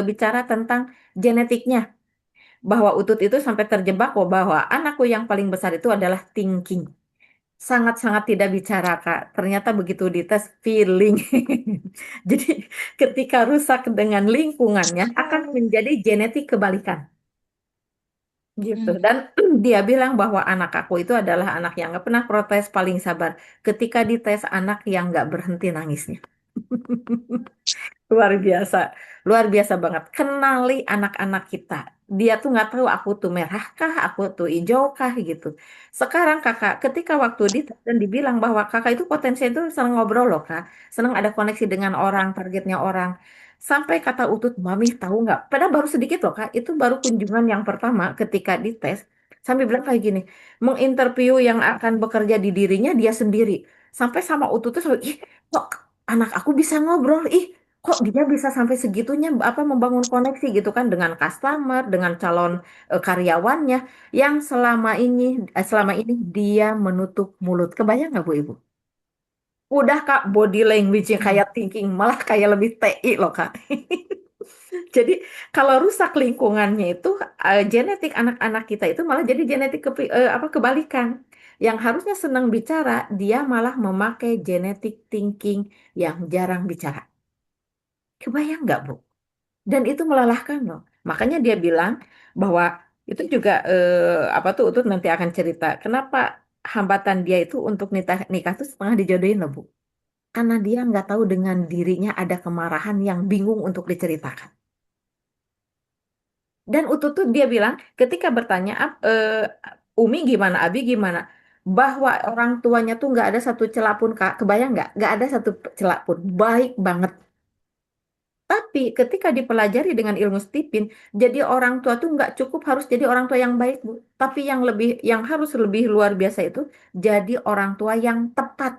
bicara tentang genetiknya. Bahwa Utut itu sampai terjebak bahwa anakku yang paling besar itu adalah thinking. Sangat-sangat tidak bicara, Kak. Ternyata begitu dites feeling. Jadi ketika rusak dengan lingkungannya akan Oh. menjadi genetik kebalikan. Gitu. Hmm. Dan dia bilang bahwa anak aku itu adalah anak yang nggak pernah protes, paling sabar. Ketika dites anak yang nggak berhenti nangisnya. Luar biasa, luar biasa banget. Kenali anak-anak kita. Dia tuh nggak tahu aku tuh merah kah, aku tuh hijau kah gitu. Sekarang kakak, ketika waktu di dan dibilang bahwa kakak itu potensi itu senang ngobrol loh kak, senang ada koneksi dengan orang, targetnya orang. Sampai kata Utut, mami tahu nggak? Padahal baru sedikit loh kak, itu baru kunjungan yang pertama ketika dites. Sampai bilang kayak gini, menginterview yang akan bekerja di dirinya dia sendiri. Sampai sama Utut tuh sampai, ih kok anak aku bisa ngobrol, ih kok dia bisa sampai segitunya apa membangun koneksi gitu kan dengan customer, dengan calon karyawannya yang selama ini dia menutup mulut. Kebayang nggak Bu Ibu? Udah Kak body language-nya kayak thinking malah kayak lebih TI loh Kak. Jadi kalau rusak lingkungannya itu genetik anak-anak kita itu malah jadi genetik apa kebalikan. Yang harusnya senang bicara, dia malah memakai genetik thinking yang jarang bicara. Kebayang nggak Bu? Dan itu melelahkan loh. Makanya dia bilang bahwa itu juga apa tuh Utut nanti akan cerita kenapa hambatan dia itu untuk nikah nikah tuh setengah dijodohin loh Bu. Karena dia nggak tahu dengan dirinya ada kemarahan yang bingung untuk diceritakan. Dan Utut tuh dia bilang ketika bertanya Umi gimana, Abi gimana, bahwa orang tuanya tuh nggak ada satu celah pun Kak. Kebayang nggak? Nggak ada satu celah pun. Baik banget. Tapi ketika dipelajari dengan ilmu stipin, jadi orang tua tuh nggak cukup harus jadi orang tua yang baik, Bu. Tapi yang harus lebih luar biasa itu jadi orang tua yang tepat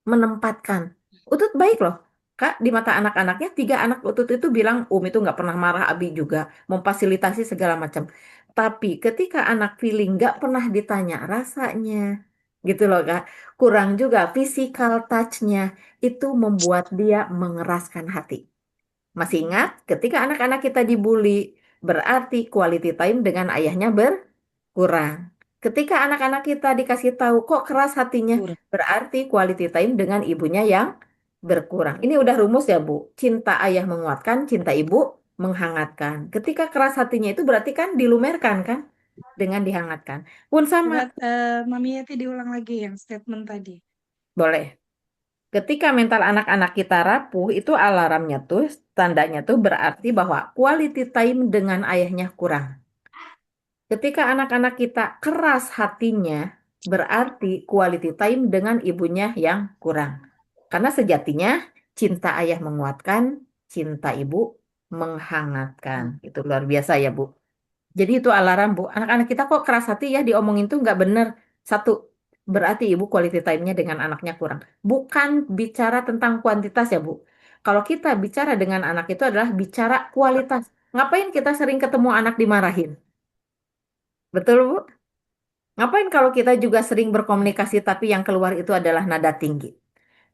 menempatkan. Utut baik loh. Kak, di mata anak-anaknya, tiga anak Utut itu bilang, itu nggak pernah marah, Abi juga, memfasilitasi segala macam. Tapi ketika anak feeling nggak pernah ditanya rasanya, gitu loh Kak, kurang juga physical touch-nya, itu membuat dia mengeraskan hati. Masih ingat ketika anak-anak kita dibully, berarti quality time dengan ayahnya berkurang. Ketika anak-anak kita dikasih tahu kok keras hatinya, Kurang. berarti quality time dengan ibunya yang berkurang. Ini udah rumus ya, Bu. Cinta ayah menguatkan, cinta ibu menghangatkan. Ketika keras hatinya itu berarti kan dilumerkan kan dengan dihangatkan. Pun sama, Coba Mami Yati diulang lagi yang statement tadi. boleh. Ketika mental anak-anak kita rapuh, itu alarmnya tuh, tandanya tuh berarti bahwa quality time dengan ayahnya kurang. Ketika anak-anak kita keras hatinya, berarti quality time dengan ibunya yang kurang. Karena sejatinya cinta ayah menguatkan, cinta ibu menghangatkan. Itu luar biasa ya, Bu. Jadi itu alarm, Bu. Anak-anak kita kok keras hati ya diomongin tuh nggak bener. Satu, berarti ibu quality time-nya dengan anaknya kurang. Bukan bicara tentang kuantitas ya, Bu. Kalau kita bicara dengan anak itu adalah bicara kualitas. Ngapain kita sering ketemu anak dimarahin? Betul, Bu? Ngapain kalau kita juga sering berkomunikasi tapi yang keluar itu adalah nada tinggi?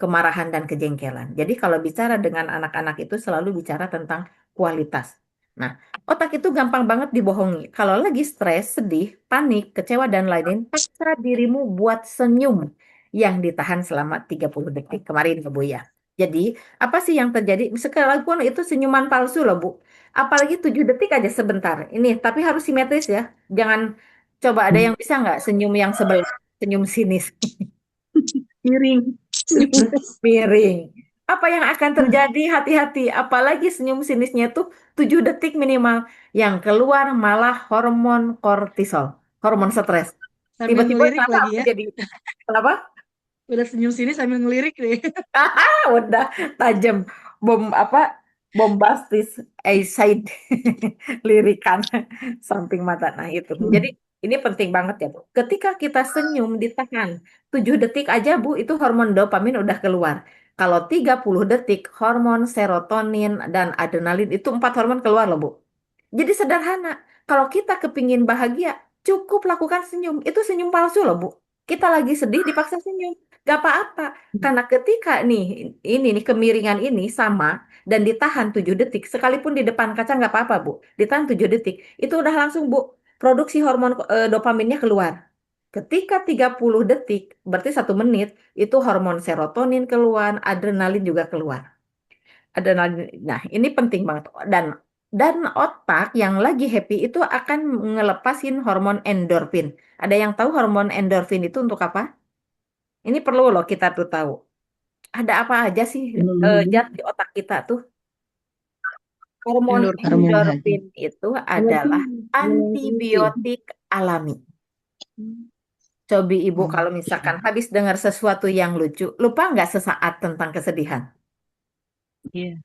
Kemarahan dan kejengkelan. Jadi kalau bicara dengan anak-anak itu selalu bicara tentang kualitas. Nah, otak itu gampang banget dibohongi. Kalau lagi stres, sedih, panik, kecewa, dan lain-lain, paksa dirimu buat senyum yang ditahan selama 30 detik. Kemarin, Bu ya. Jadi, apa sih yang terjadi? Sekalipun itu senyuman palsu loh, Bu. Apalagi 7 detik aja sebentar. Ini, tapi harus simetris ya. Jangan coba ada yang bisa nggak senyum yang sebelah, senyum sinis. Miring. Senyum miring. Apa yang akan terjadi? Hati-hati. Apalagi senyum sinisnya tuh 7 detik minimal. Yang keluar malah hormon kortisol. Hormon stres. Sambil Tiba-tiba ngelirik kenapa lagi aku ya. jadi, kenapa? Udah senyum sini sambil ngelirik deh. Udah tajam. Bom apa? Bombastis. Side. Lirikan. Samping mata. Nah itu. Jadi ini penting banget ya Bu. Ketika kita senyum ditahan 7 detik aja Bu, itu hormon dopamin udah keluar. Kalau 30 detik, hormon serotonin dan adrenalin itu 4 hormon keluar loh Bu. Jadi sederhana. Kalau kita kepingin bahagia, cukup lakukan senyum. Itu senyum palsu loh Bu. Kita lagi sedih dipaksa senyum. Gak apa-apa. Karena ketika nih, ini nih kemiringan ini sama dan ditahan 7 detik, sekalipun di depan kaca nggak apa-apa Bu. Ditahan 7 detik, itu udah langsung Bu, produksi hormon dopaminnya keluar. Ketika 30 detik, berarti 1 menit, itu hormon serotonin keluar, adrenalin juga keluar. Adrenalin, nah ini penting banget. Dan otak yang lagi happy itu akan ngelepasin hormon endorfin. Ada yang tahu hormon endorfin itu untuk apa? Ini perlu loh kita tuh tahu. Ada apa aja sih Hmm, zat di otak kita tuh? Hormon endorfin. endorfin itu adalah antibiotik alami. Cobi ibu kalau misalkan habis dengar sesuatu yang lucu, lupa nggak sesaat tentang kesedihan? Iya.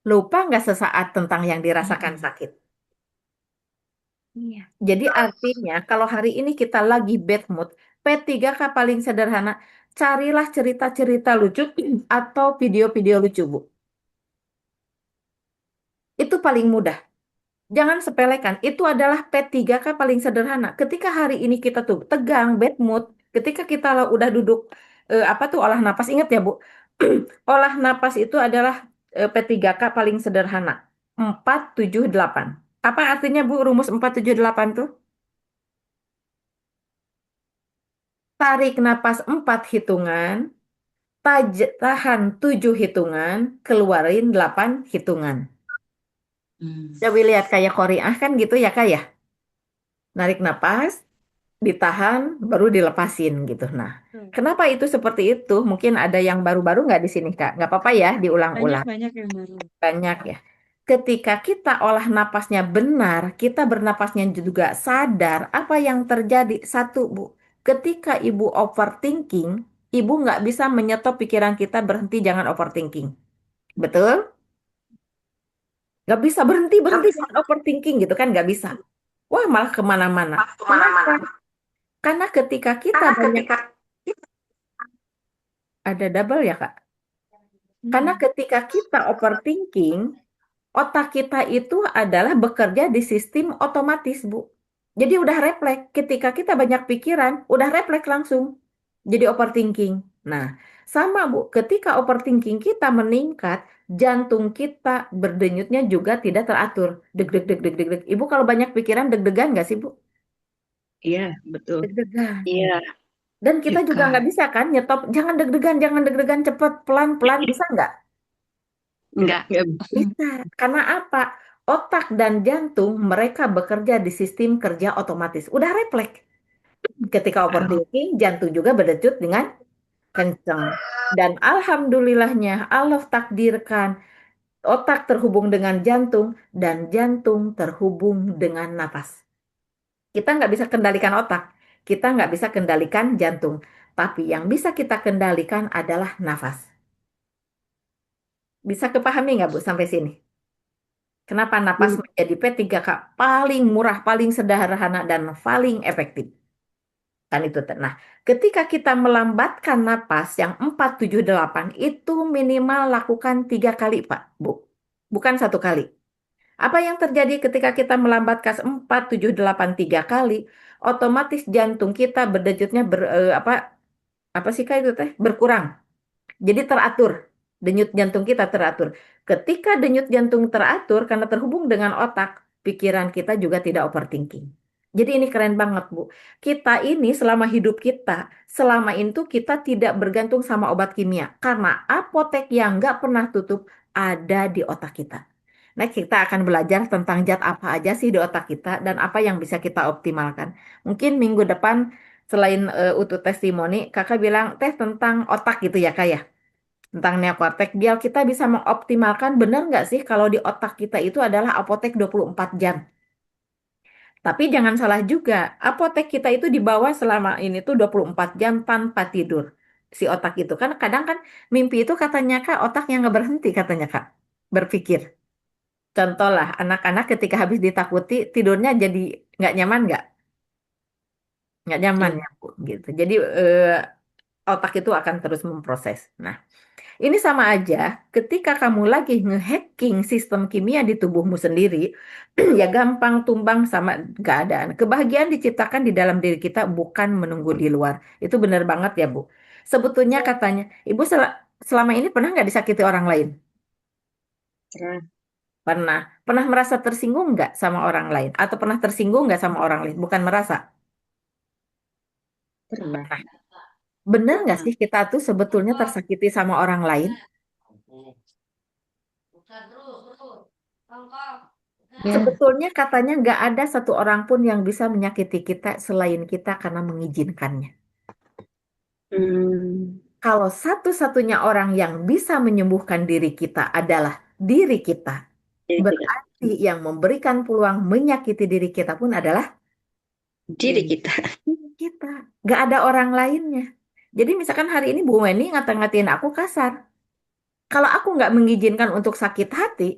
Lupa nggak sesaat tentang yang dirasakan sakit? Iya. Jadi artinya kalau hari ini kita lagi bad mood, P3K paling sederhana, carilah cerita-cerita lucu atau video-video lucu, Bu. Itu paling mudah. Jangan sepelekan, itu adalah P3K paling sederhana. Ketika hari ini kita tuh tegang, bad mood, ketika kita udah duduk, apa tuh olah napas, ingat ya Bu, olah napas itu adalah P3K paling sederhana. 4, 7, 8. Apa artinya Bu rumus 4, 7, 8 tuh? Tarik napas 4 hitungan, tahan 7 hitungan, keluarin 8 hitungan. Coba lihat kayak Koreah kan gitu ya Kak ya? Narik napas, ditahan, baru dilepasin gitu. Nah, kenapa itu seperti itu? Mungkin ada yang baru-baru nggak di sini, Kak? Nggak apa-apa ya, diulang-ulang. Banyak-banyak yang baru. Banyak ya. Ketika kita olah napasnya benar, kita bernapasnya juga sadar, apa yang terjadi? Satu, Bu. Ketika Ibu overthinking, Ibu nggak bisa menyetop pikiran kita berhenti, jangan overthinking. Betul? Nggak bisa berhenti, berhenti, jangan overthinking gitu kan? Nggak bisa. Wah, malah kemana-mana. Kenapa? Karena ketika kita banyak, ada double ya, Kak? Karena ketika kita overthinking, otak kita itu adalah bekerja di sistem otomatis, Bu. Jadi udah refleks. Ketika kita banyak pikiran, udah refleks langsung. Jadi overthinking. Nah, sama Bu, ketika overthinking kita meningkat, jantung kita berdenyutnya juga tidak teratur. Deg, deg, deg, deg, deg, deg. Ibu kalau banyak pikiran deg-degan nggak sih, Bu? Iya, betul. Deg-degan. Iya. Dan kita Iya, juga Kak. nggak bisa kan nyetop, jangan deg-degan, cepet, pelan-pelan, bisa nggak? Enggak. Bisa. Karena apa? Otak dan jantung mereka bekerja di sistem kerja otomatis. Udah refleks. Ketika Oh, overthinking, jantung juga berdenyut dengan kenceng. Dan alhamdulillahnya Allah takdirkan otak terhubung dengan jantung dan jantung terhubung dengan napas. Kita nggak bisa kendalikan otak. Kita nggak bisa kendalikan jantung. Tapi yang bisa kita kendalikan adalah nafas. Bisa kepahami nggak Bu sampai sini? Kenapa napas hmm, menjadi P3K paling murah, paling sederhana, dan paling efektif? Kan itu. Nah, ketika kita melambatkan napas yang 4, 7, 8, itu minimal lakukan 3 kali, Pak, Bu. Bukan 1 kali. Apa yang terjadi ketika kita melambatkan 4, 7, 8 3 kali? Otomatis jantung kita berdejutnya apa sih Kak itu teh? Berkurang. Jadi teratur, denyut jantung kita teratur. Ketika denyut jantung teratur karena terhubung dengan otak, pikiran kita juga tidak overthinking. Jadi ini keren banget, Bu. Kita ini selama hidup kita, selama itu kita tidak bergantung sama obat kimia. Karena apotek yang nggak pernah tutup ada di otak kita. Nah, kita akan belajar tentang zat apa aja sih di otak kita dan apa yang bisa kita optimalkan. Mungkin minggu depan selain Utu testimoni, kakak bilang teh tentang otak gitu ya kak ya, tentang neokortek, biar kita bisa mengoptimalkan benar nggak sih kalau di otak kita itu adalah apotek 24 jam. Tapi jangan salah juga, apotek kita itu di bawah selama ini tuh 24 jam tanpa tidur. Si otak itu kan kadang kan mimpi itu katanya kak otaknya nggak berhenti katanya kak berpikir. Contoh lah anak-anak ketika habis ditakuti tidurnya jadi nggak nyaman nggak nyaman iya. ya Bu gitu. Jadi otak itu akan terus memproses. Nah, ini sama aja ketika kamu lagi ngehacking sistem kimia di tubuhmu sendiri, ya gampang tumbang sama keadaan. Kebahagiaan diciptakan di dalam diri kita, bukan menunggu di luar. Itu benar banget ya, Bu. Sebetulnya katanya, Ibu selama ini pernah nggak disakiti orang lain? Pernah. Pernah. Pernah merasa tersinggung nggak sama orang lain? Atau pernah tersinggung nggak sama orang lain? Bukan merasa. Pernah. Benar nggak sih kita tuh sebetulnya tersakiti sama orang lain? Ya. Sebetulnya katanya nggak ada satu orang pun yang bisa menyakiti kita selain kita karena mengizinkannya. Hmm. Kalau satu-satunya orang yang bisa menyembuhkan diri kita adalah diri kita, Diri kita. berarti yang memberikan peluang menyakiti diri kita pun adalah Diri kita. diri kita. Gak ada orang lainnya. Jadi misalkan hari ini Bu Weni ngata-ngatain aku kasar. Kalau aku nggak mengizinkan untuk sakit hati,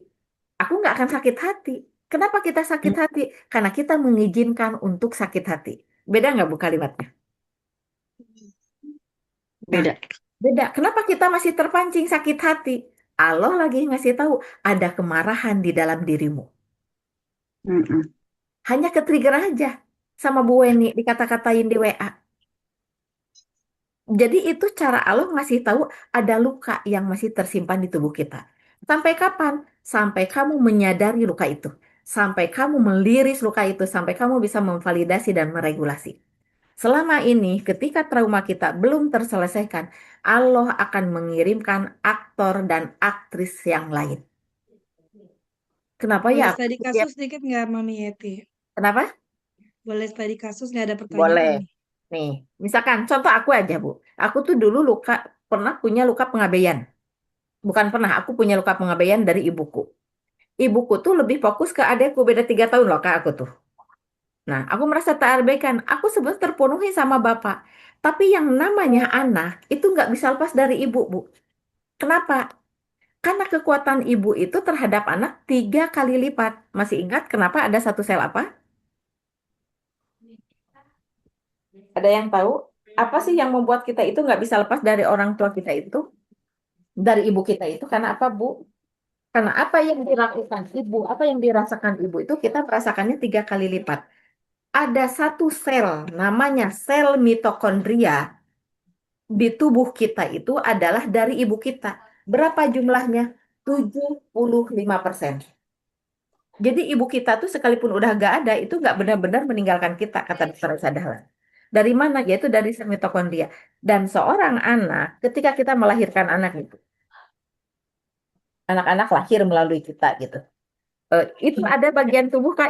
aku nggak akan sakit hati. Kenapa kita sakit hati? Karena kita mengizinkan untuk sakit hati. Beda nggak Bu kalimatnya? Nah, Beda. beda. Kenapa kita masih terpancing sakit hati? Allah lagi ngasih tahu ada kemarahan di dalam dirimu. Mm-mm. Hanya ke-trigger aja sama Bu Weni dikata-katain di WA. Jadi itu cara Allah ngasih tahu ada luka yang masih tersimpan di tubuh kita. Sampai kapan? Sampai kamu menyadari luka itu. Sampai kamu meliris luka itu. Sampai kamu bisa memvalidasi dan meregulasi. Selama ini, ketika trauma kita belum terselesaikan, Allah akan mengirimkan aktor dan aktris yang lain. Kenapa ya? Boleh study kasus dikit nggak, Mami Yeti? Kenapa? Boleh study kasus nggak, ada Boleh. pertanyaan nih. Nih, misalkan contoh aku aja, Bu. Aku tuh dulu pernah punya luka pengabaian. Bukan pernah, aku punya luka pengabaian dari ibuku. Ibuku tuh lebih fokus ke adekku, beda 3 tahun loh kak aku tuh. Nah, aku merasa terabaikan. Aku sebenarnya terpenuhi sama bapak. Tapi yang namanya anak itu nggak bisa lepas dari ibu, Bu. Kenapa? Karena kekuatan ibu itu terhadap anak 3 kali lipat. Masih ingat kenapa ada satu sel apa? Ada yang tahu? Apa sih yang membuat kita itu nggak bisa lepas dari orang tua kita itu? Dari ibu kita itu? Karena apa, Bu? Karena apa yang dilakukan ibu, apa yang dirasakan ibu itu kita merasakannya 3 kali lipat. Ada satu sel, namanya sel mitokondria di tubuh kita itu adalah dari ibu kita. Berapa jumlahnya? 75%. Jadi ibu kita tuh sekalipun udah gak ada, itu nggak benar-benar meninggalkan kita, kata Dr. Esa Dahlan. Dari mana? Yaitu dari sel mitokondria. Dan seorang anak, ketika kita melahirkan anak itu, anak-anak lahir melalui kita gitu. Itu ada bagian tubuh Kak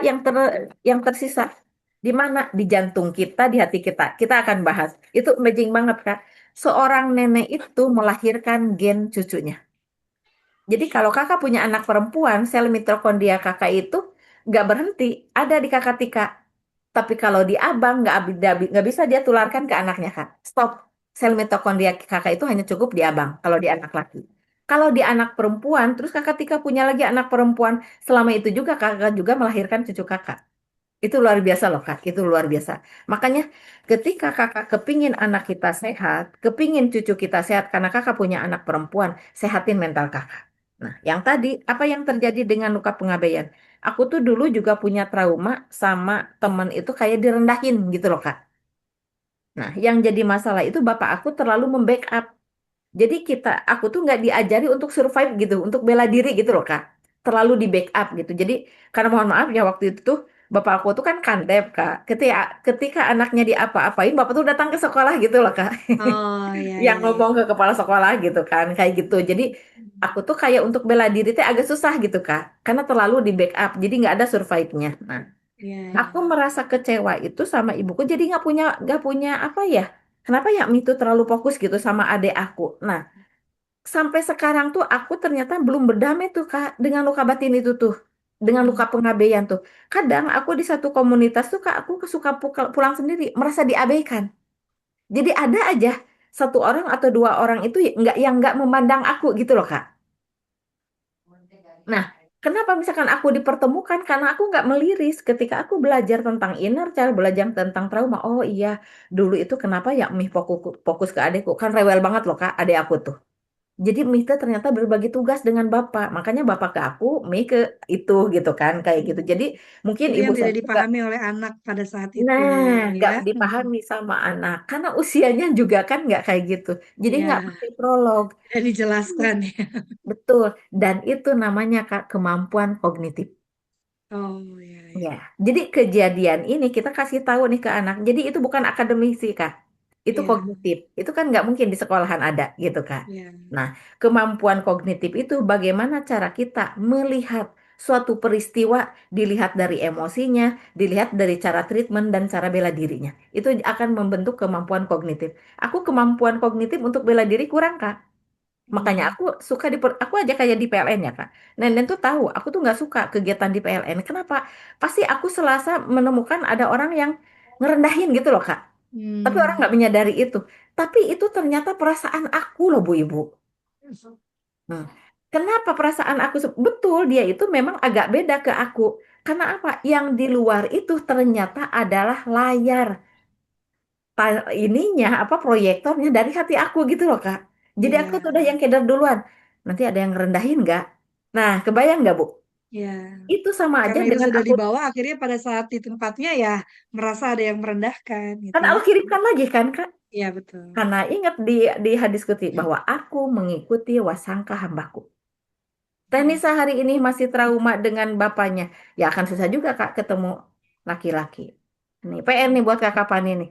yang tersisa. Di mana? Di jantung kita, di hati kita. Kita akan bahas. Itu amazing banget Kak. Seorang nenek itu melahirkan gen cucunya. Jadi kalau kakak punya anak perempuan, sel mitokondria kakak itu nggak berhenti, ada di kakak Tika. Tapi kalau di abang nggak bisa dia tularkan ke anaknya kak. Stop. Sel mitokondria kakak itu hanya cukup di abang kalau di anak laki. Kalau di anak perempuan, terus kakak Tika punya lagi anak perempuan, selama itu juga kakak juga melahirkan cucu kakak. Itu luar biasa loh kak, itu luar biasa. Makanya ketika kakak kepingin anak kita sehat, kepingin cucu kita sehat karena kakak punya anak perempuan, sehatin mental kakak. Nah, yang tadi, apa yang terjadi dengan luka pengabaian? Aku tuh dulu juga punya trauma sama temen itu kayak direndahin gitu loh kak. Nah, yang jadi masalah itu bapak aku terlalu membackup. Jadi aku tuh nggak diajari untuk survive gitu, untuk bela diri gitu loh Kak. Terlalu di backup gitu. Jadi karena mohon maaf ya waktu itu tuh bapak aku tuh kan kandep Kak. Ketika anaknya diapa-apain, bapak tuh datang ke sekolah gitu loh Kak. Oh ya Yang ya. ngomong ke kepala sekolah gitu kan, kayak gitu. Jadi aku tuh kayak untuk bela diri tuh agak susah gitu Kak. Karena terlalu di backup, jadi nggak ada survive-nya. Nah, Ya. aku merasa kecewa itu sama ibuku, jadi nggak punya apa ya? Kenapa ya Mi tuh terlalu fokus gitu sama adik aku? Nah, sampai sekarang tuh aku ternyata belum berdamai tuh Kak dengan luka batin itu tuh. Dengan luka pengabaian tuh. Kadang aku di satu komunitas tuh Kak aku suka pulang sendiri, merasa diabaikan. Jadi ada aja satu orang atau 2 orang itu yang nggak memandang aku gitu loh Kak. Nah, kenapa misalkan aku dipertemukan? Karena aku nggak meliris ketika aku belajar tentang inner child, belajar tentang trauma. Oh iya, dulu itu kenapa ya Mi fokus ke adekku? Kan rewel banget loh Kak, adek aku tuh. Jadi Mita ternyata berbagi tugas dengan Bapak. Makanya Bapak ke aku, Mi ke itu gitu kan, kayak gitu. Jadi mungkin Itu ibu yang saya tidak juga, dipahami oleh anak pada saat itu nah, ya. nggak dipahami sama anak. Karena usianya juga kan nggak kayak gitu. Jadi nggak Ya, pakai prolog. tidak dijelaskan ya. Betul. Dan itu namanya Kak, kemampuan kognitif. Oh ya ya. Ya, jadi kejadian ini kita kasih tahu nih ke anak. Jadi itu bukan akademisi, Kak. Itu Ya, kognitif. Itu kan nggak mungkin di sekolahan ada, gitu, Kak. ya. Nah, kemampuan kognitif itu bagaimana cara kita melihat Suatu peristiwa dilihat dari emosinya, dilihat dari cara treatment dan cara bela dirinya. Itu akan membentuk kemampuan kognitif. Aku kemampuan kognitif untuk bela diri kurang, Kak. Makanya Hmm. aku suka aku aja kayak di PLN ya, Kak. Nenek tuh tahu, aku tuh nggak suka kegiatan di PLN. Kenapa? Pasti aku Selasa menemukan ada orang yang ngerendahin gitu loh, Kak. Tapi orang Hmm. nggak menyadari itu. Tapi itu ternyata perasaan aku loh, Bu Ibu. Nah, kenapa perasaan aku betul dia itu memang agak beda ke aku. Karena apa? Yang di luar itu ternyata adalah layar ininya apa proyektornya dari hati aku gitu loh, Kak. Jadi Ya, aku tuh udah yang keder duluan. Nanti ada yang ngerendahin nggak? Nah, kebayang nggak, Bu? ya. Itu sama aja Karena itu dengan sudah aku, dibawa, akhirnya pada saat di tempatnya ya merasa ada yang merendahkan gitu kan ya. Allah kirimkan lagi kan, Kak? Iya betul. Karena ingat di hadis kutsi bahwa aku mengikuti wasangka hambaku. Tenisa hari ini masih trauma dengan bapaknya. Ya akan susah juga, Kak, ketemu laki-laki. Nih, PR nih buat Kakak Pani nih.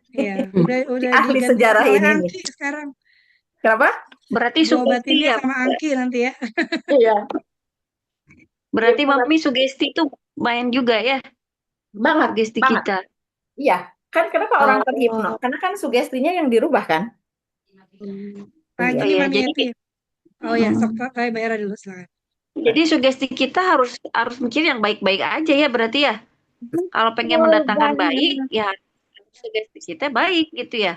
Iya, Si udah ahli digantiin sejarah oleh ini nih. Angki sekarang. Kenapa? Berarti sugesti Diobatinnya ya. sama Angki nanti ya. Iya. Berarti Iya, Mami sugesti itu main juga ya. banget, Sugesti banget. kita. Iya. Kan kenapa orang terhipno? Oh, Karena kan sugestinya yang dirubah kan? Nah, Iya. oh gini ya. Mami Jadi, Eti. Oh ya, sok mm, saya bayar dulu silakan. jadi sugesti kita harus harus mikir yang baik-baik aja ya berarti ya. Kalau pengen Betul mendatangkan baik, banget. ya sugesti kita baik gitu ya.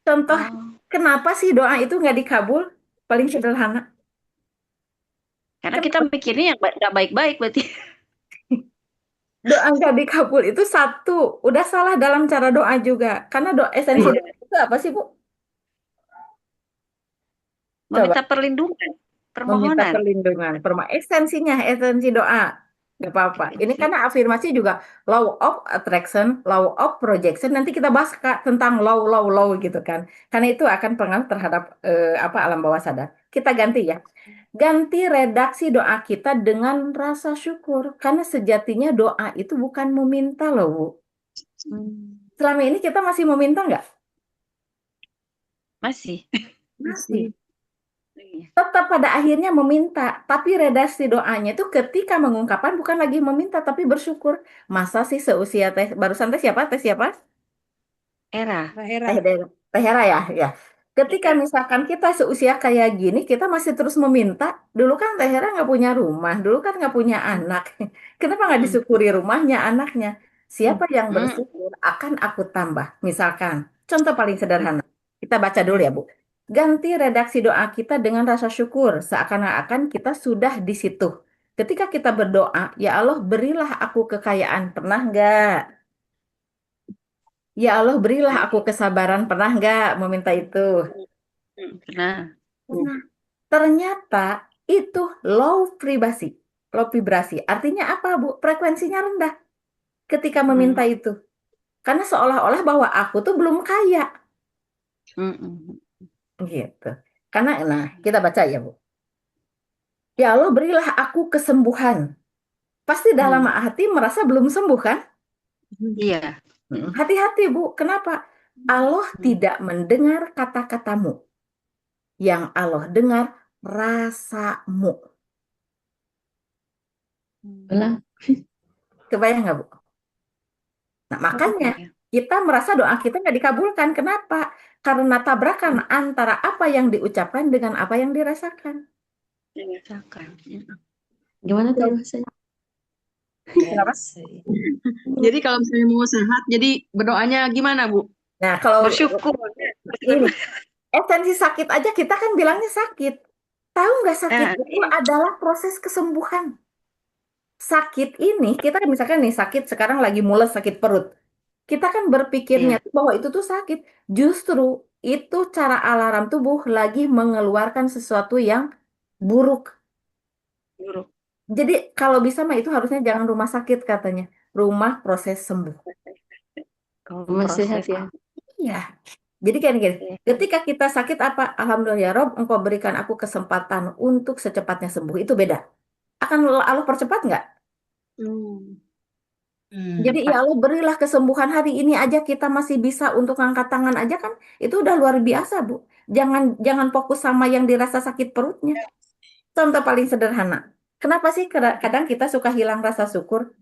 Contoh, Oh, kenapa sih doa itu nggak dikabul? Paling sederhana. karena kita Kenapa? mikirnya yang nggak baik-baik berarti. Doa nggak dikabul itu satu. Udah salah dalam cara doa juga. Karena doa esensi Iya. doa itu apa sih, Bu? Coba. Meminta perlindungan, Meminta permohonan. perlindungan. Esensinya, esensi doa. Gak apa-apa. Ini karena afirmasi juga law of attraction, law of projection. Nanti kita bahas Kak, tentang law gitu kan. Karena itu akan pengaruh terhadap apa alam bawah sadar. Kita ganti ya. Ganti redaksi doa kita dengan rasa syukur. Karena sejatinya doa itu bukan meminta loh, Bu. Hmm, Selama ini kita masih meminta nggak? masih. Masih. Iya. Tetap pada akhirnya meminta, tapi redaksi doanya itu ketika mengungkapkan bukan lagi meminta, tapi bersyukur. Masa sih seusia teh, barusan teh siapa? Teh siapa? Era. Daerah. Teh Hera ya, ya. Ketika Iya. misalkan kita seusia kayak gini, kita masih terus meminta. Dulu kan Teh Hera nggak punya rumah, dulu kan nggak punya anak. Kenapa nggak Mm-mm. disyukuri rumahnya, anaknya? Siapa yang Mm. bersyukur akan aku tambah. Misalkan, contoh paling sederhana. Kita baca dulu Ya. ya, Bu. Ganti redaksi doa kita dengan rasa syukur, seakan-akan kita sudah di situ. Ketika kita berdoa, ya Allah berilah aku kekayaan. Pernah nggak? Ya Allah berilah aku kesabaran. Pernah nggak meminta itu? Nah, Nah, ternyata itu low vibrasi. Low vibrasi. Artinya apa, Bu? Frekuensinya rendah ketika mm, meminta itu. Karena seolah-olah bahwa aku tuh belum kaya. mm-mm. Gitu. Karena, nah, kita baca ya, Bu. Ya Allah berilah aku kesembuhan. Pasti dalam Mm. hati merasa belum sembuh, kan? Iya. Hati-hati, Bu. Kenapa? Allah Mm. tidak mendengar kata-katamu. Yang Allah dengar rasamu. Belah. Kebayang nggak, Bu? Nah, makanya Kebayang. kita merasa doa kita nggak dikabulkan. Kenapa? Karena tabrakan antara apa yang diucapkan dengan apa yang dirasakan. Dirasakan. Gimana tuh Coba. rasanya? Kenapa? Jadi kalau misalnya mau sehat, jadi berdoanya gimana, Bu? Nah, kalau Bersyukur. ini esensi sakit aja kita kan bilangnya sakit. Tahu nggak sakit Ah, itu adalah proses kesembuhan. Sakit ini, kita kan misalkan nih sakit sekarang lagi mules, sakit perut. Kita kan berpikirnya iya, tuh bahwa itu tuh sakit. Justru itu cara alarm tubuh lagi mengeluarkan sesuatu yang buruk. buruk. Jadi kalau bisa mah itu harusnya jangan rumah sakit katanya. Rumah proses sembuh. Kalau Rumah sehat proses ya. Iya. Jadi kayak gini. ya. Ketika kita sakit apa? Alhamdulillah ya Rob, engkau berikan aku kesempatan untuk secepatnya sembuh. Itu beda. Akan Allah percepat nggak? Hmm. Jadi ya Allah berilah kesembuhan hari ini aja kita masih bisa untuk ngangkat tangan aja kan. Itu udah luar biasa, Bu. Jangan jangan fokus sama yang dirasa sakit perutnya. Contoh paling sederhana. Kenapa sih kadang kita suka hilang rasa syukur?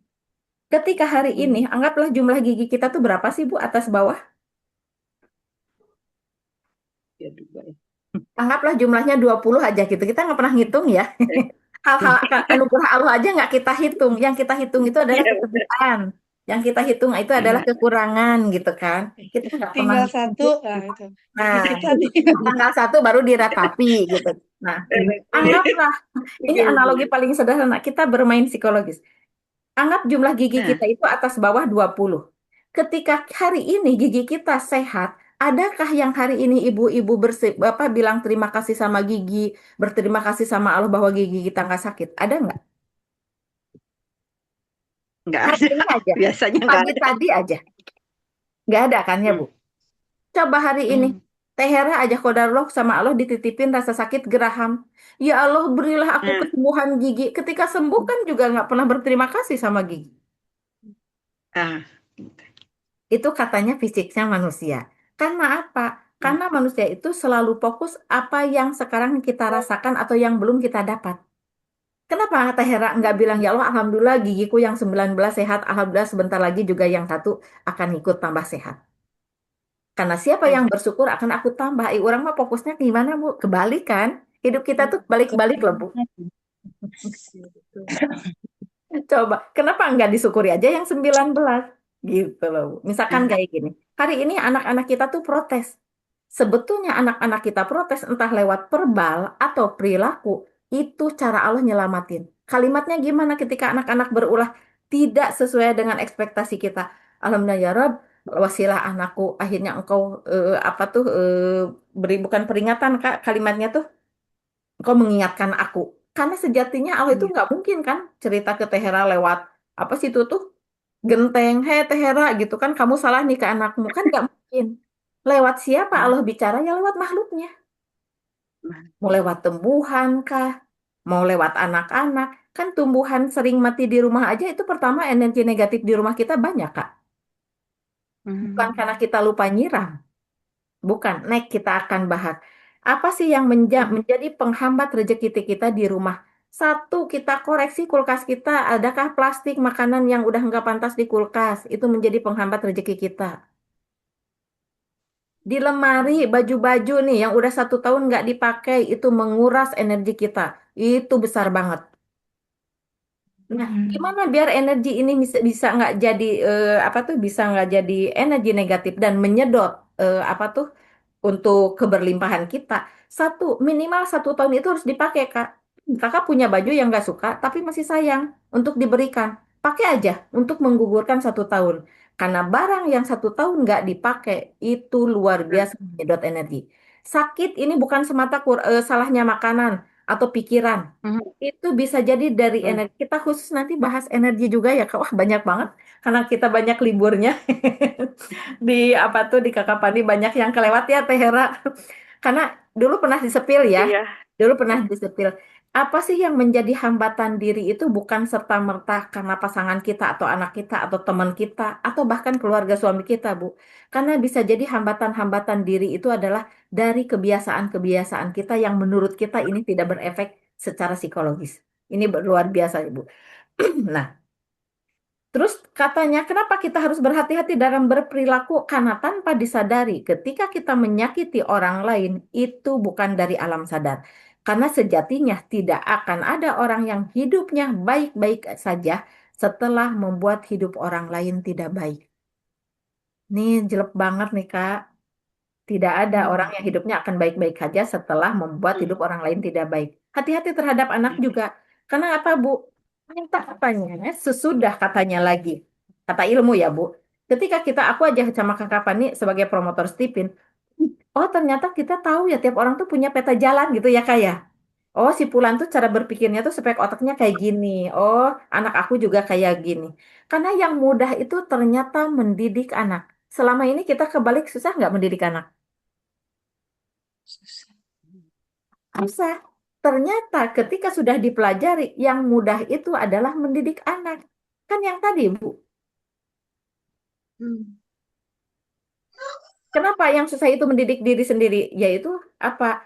Ketika hari ini, anggaplah jumlah gigi kita tuh berapa sih, Bu, atas bawah? Ya juga ya. Anggaplah jumlahnya 20 aja gitu. Kita nggak pernah ngitung ya. Hal-hal anugerah Allah aja nggak kita hitung. Yang kita hitung itu adalah Iya, kelebihan. Yang kita hitung itu adalah kekurangan gitu kan. Kita nggak pernah Tinggal ngitung. satu, nah itu. Nah, Kita tinggal tanggal 1 baru diratapi gitu. Nah, anggaplah ini analogi paling sederhana. Kita bermain psikologis. Anggap jumlah gigi Nah, kita itu atas bawah 20. Ketika hari ini gigi kita sehat, adakah yang hari ini ibu-ibu Bapak bilang terima kasih sama gigi, berterima kasih sama Allah bahwa gigi kita nggak sakit? Ada nggak? nggak Hari ada. ini aja, Biasanya nggak pagi ada. tadi aja, nggak ada kan ya Bu? Coba hari ini, Teh Hera aja kodarullah sama Allah dititipin rasa sakit geraham. Ya Allah berilah aku Nah, kesembuhan gigi. Ketika sembuh kan juga nggak pernah berterima kasih sama gigi. ah, Itu katanya fisiknya manusia. Karena apa? Karena manusia itu selalu fokus apa yang sekarang kita rasakan atau yang belum kita dapat. Kenapa Teh Hera nggak bilang, ya Allah, Alhamdulillah gigiku yang 19 sehat, Alhamdulillah sebentar lagi juga yang satu akan ikut tambah sehat. Karena siapa yang bersyukur akan aku tambah. Orang mah fokusnya gimana, Bu? Kebalik kan? Hidup kita tuh balik-balik loh, Bu. Coba, kenapa nggak disyukuri aja yang 19? Gitu loh, Bu. Misalkan kayak gini. Hari ini anak-anak kita tuh protes. Sebetulnya anak-anak kita protes entah lewat verbal atau perilaku, itu cara Allah nyelamatin. Kalimatnya gimana ketika anak-anak berulah tidak sesuai dengan ekspektasi kita. Alhamdulillah ya Rob, wasilah anakku, akhirnya engkau apa tuh beri bukan peringatan Kak, kalimatnya tuh engkau mengingatkan aku. Karena sejatinya Allah itu nggak mungkin kan cerita ke Tehera lewat apa sih itu tuh genteng, hei Tehera gitu kan kamu salah nih ke anakmu kan nggak mungkin. Lewat siapa Allah bicara ya lewat makhluknya. Mau lewat tumbuhan kah? Mau lewat anak-anak. Kan tumbuhan sering mati di rumah aja itu pertama energi negatif di rumah kita banyak, Kak. Bukan karena kita lupa nyiram. Bukan. Next kita akan bahas. Apa sih yang menjadi penghambat rezeki kita di rumah? Satu, kita koreksi kulkas kita. Adakah plastik makanan yang udah nggak pantas di kulkas? Itu menjadi penghambat rezeki kita. Di lemari baju-baju nih yang udah 1 tahun nggak dipakai itu menguras energi kita. Itu besar banget. Nah, gimana biar energi ini bisa bisa nggak jadi apa tuh bisa nggak jadi energi negatif dan menyedot apa tuh untuk keberlimpahan kita. Satu, minimal 1 tahun itu harus dipakai, Kak. Kakak punya baju yang nggak suka, tapi masih sayang untuk diberikan. Pakai aja untuk menggugurkan 1 tahun. Karena barang yang 1 tahun nggak dipakai, itu luar biasa menyedot energi. Sakit ini bukan semata salahnya makanan atau pikiran. Itu bisa jadi dari energi. Kita khusus nanti bahas energi juga ya, Kak. Wah, banyak banget. Karena kita banyak liburnya. Di apa tuh di Kakapani banyak yang kelewat ya Teh Hera. Karena dulu pernah disepil ya. Iya. Dulu pernah disepil. Apa sih yang menjadi hambatan diri itu bukan serta-merta karena pasangan kita atau anak kita atau teman kita atau bahkan keluarga suami kita, Bu. Karena bisa jadi hambatan-hambatan diri itu adalah dari kebiasaan-kebiasaan kita yang menurut kita ini tidak berefek secara psikologis. Ini luar biasa, Ibu. Nah, terus katanya, kenapa kita harus berhati-hati dalam berperilaku? Karena tanpa disadari, ketika kita menyakiti orang lain, itu bukan dari alam sadar. Karena sejatinya tidak akan ada orang yang hidupnya baik-baik saja setelah membuat hidup orang lain tidak baik. Nih, jelek banget nih, Kak. Tidak ada orang yang hidupnya akan baik-baik saja setelah membuat hidup orang lain tidak baik. Hati-hati terhadap anak juga. Karena apa, Bu? Minta katanya, sesudah katanya lagi. Kata ilmu ya, Bu. Ketika aku aja sama Kakak Fani sebagai promotor Stipin, oh ternyata kita tahu ya tiap orang tuh punya peta jalan gitu ya, Kak ya. Oh, si Pulan tuh cara berpikirnya tuh spek otaknya kayak gini. Oh, anak aku juga kayak gini. Karena yang mudah itu ternyata mendidik anak. Selama ini kita kebalik susah nggak mendidik anak? susah. Bisa. Ternyata ketika sudah dipelajari, yang mudah itu adalah mendidik anak. Kan yang tadi, Bu. Kenapa yang susah itu mendidik diri sendiri? Yaitu apa?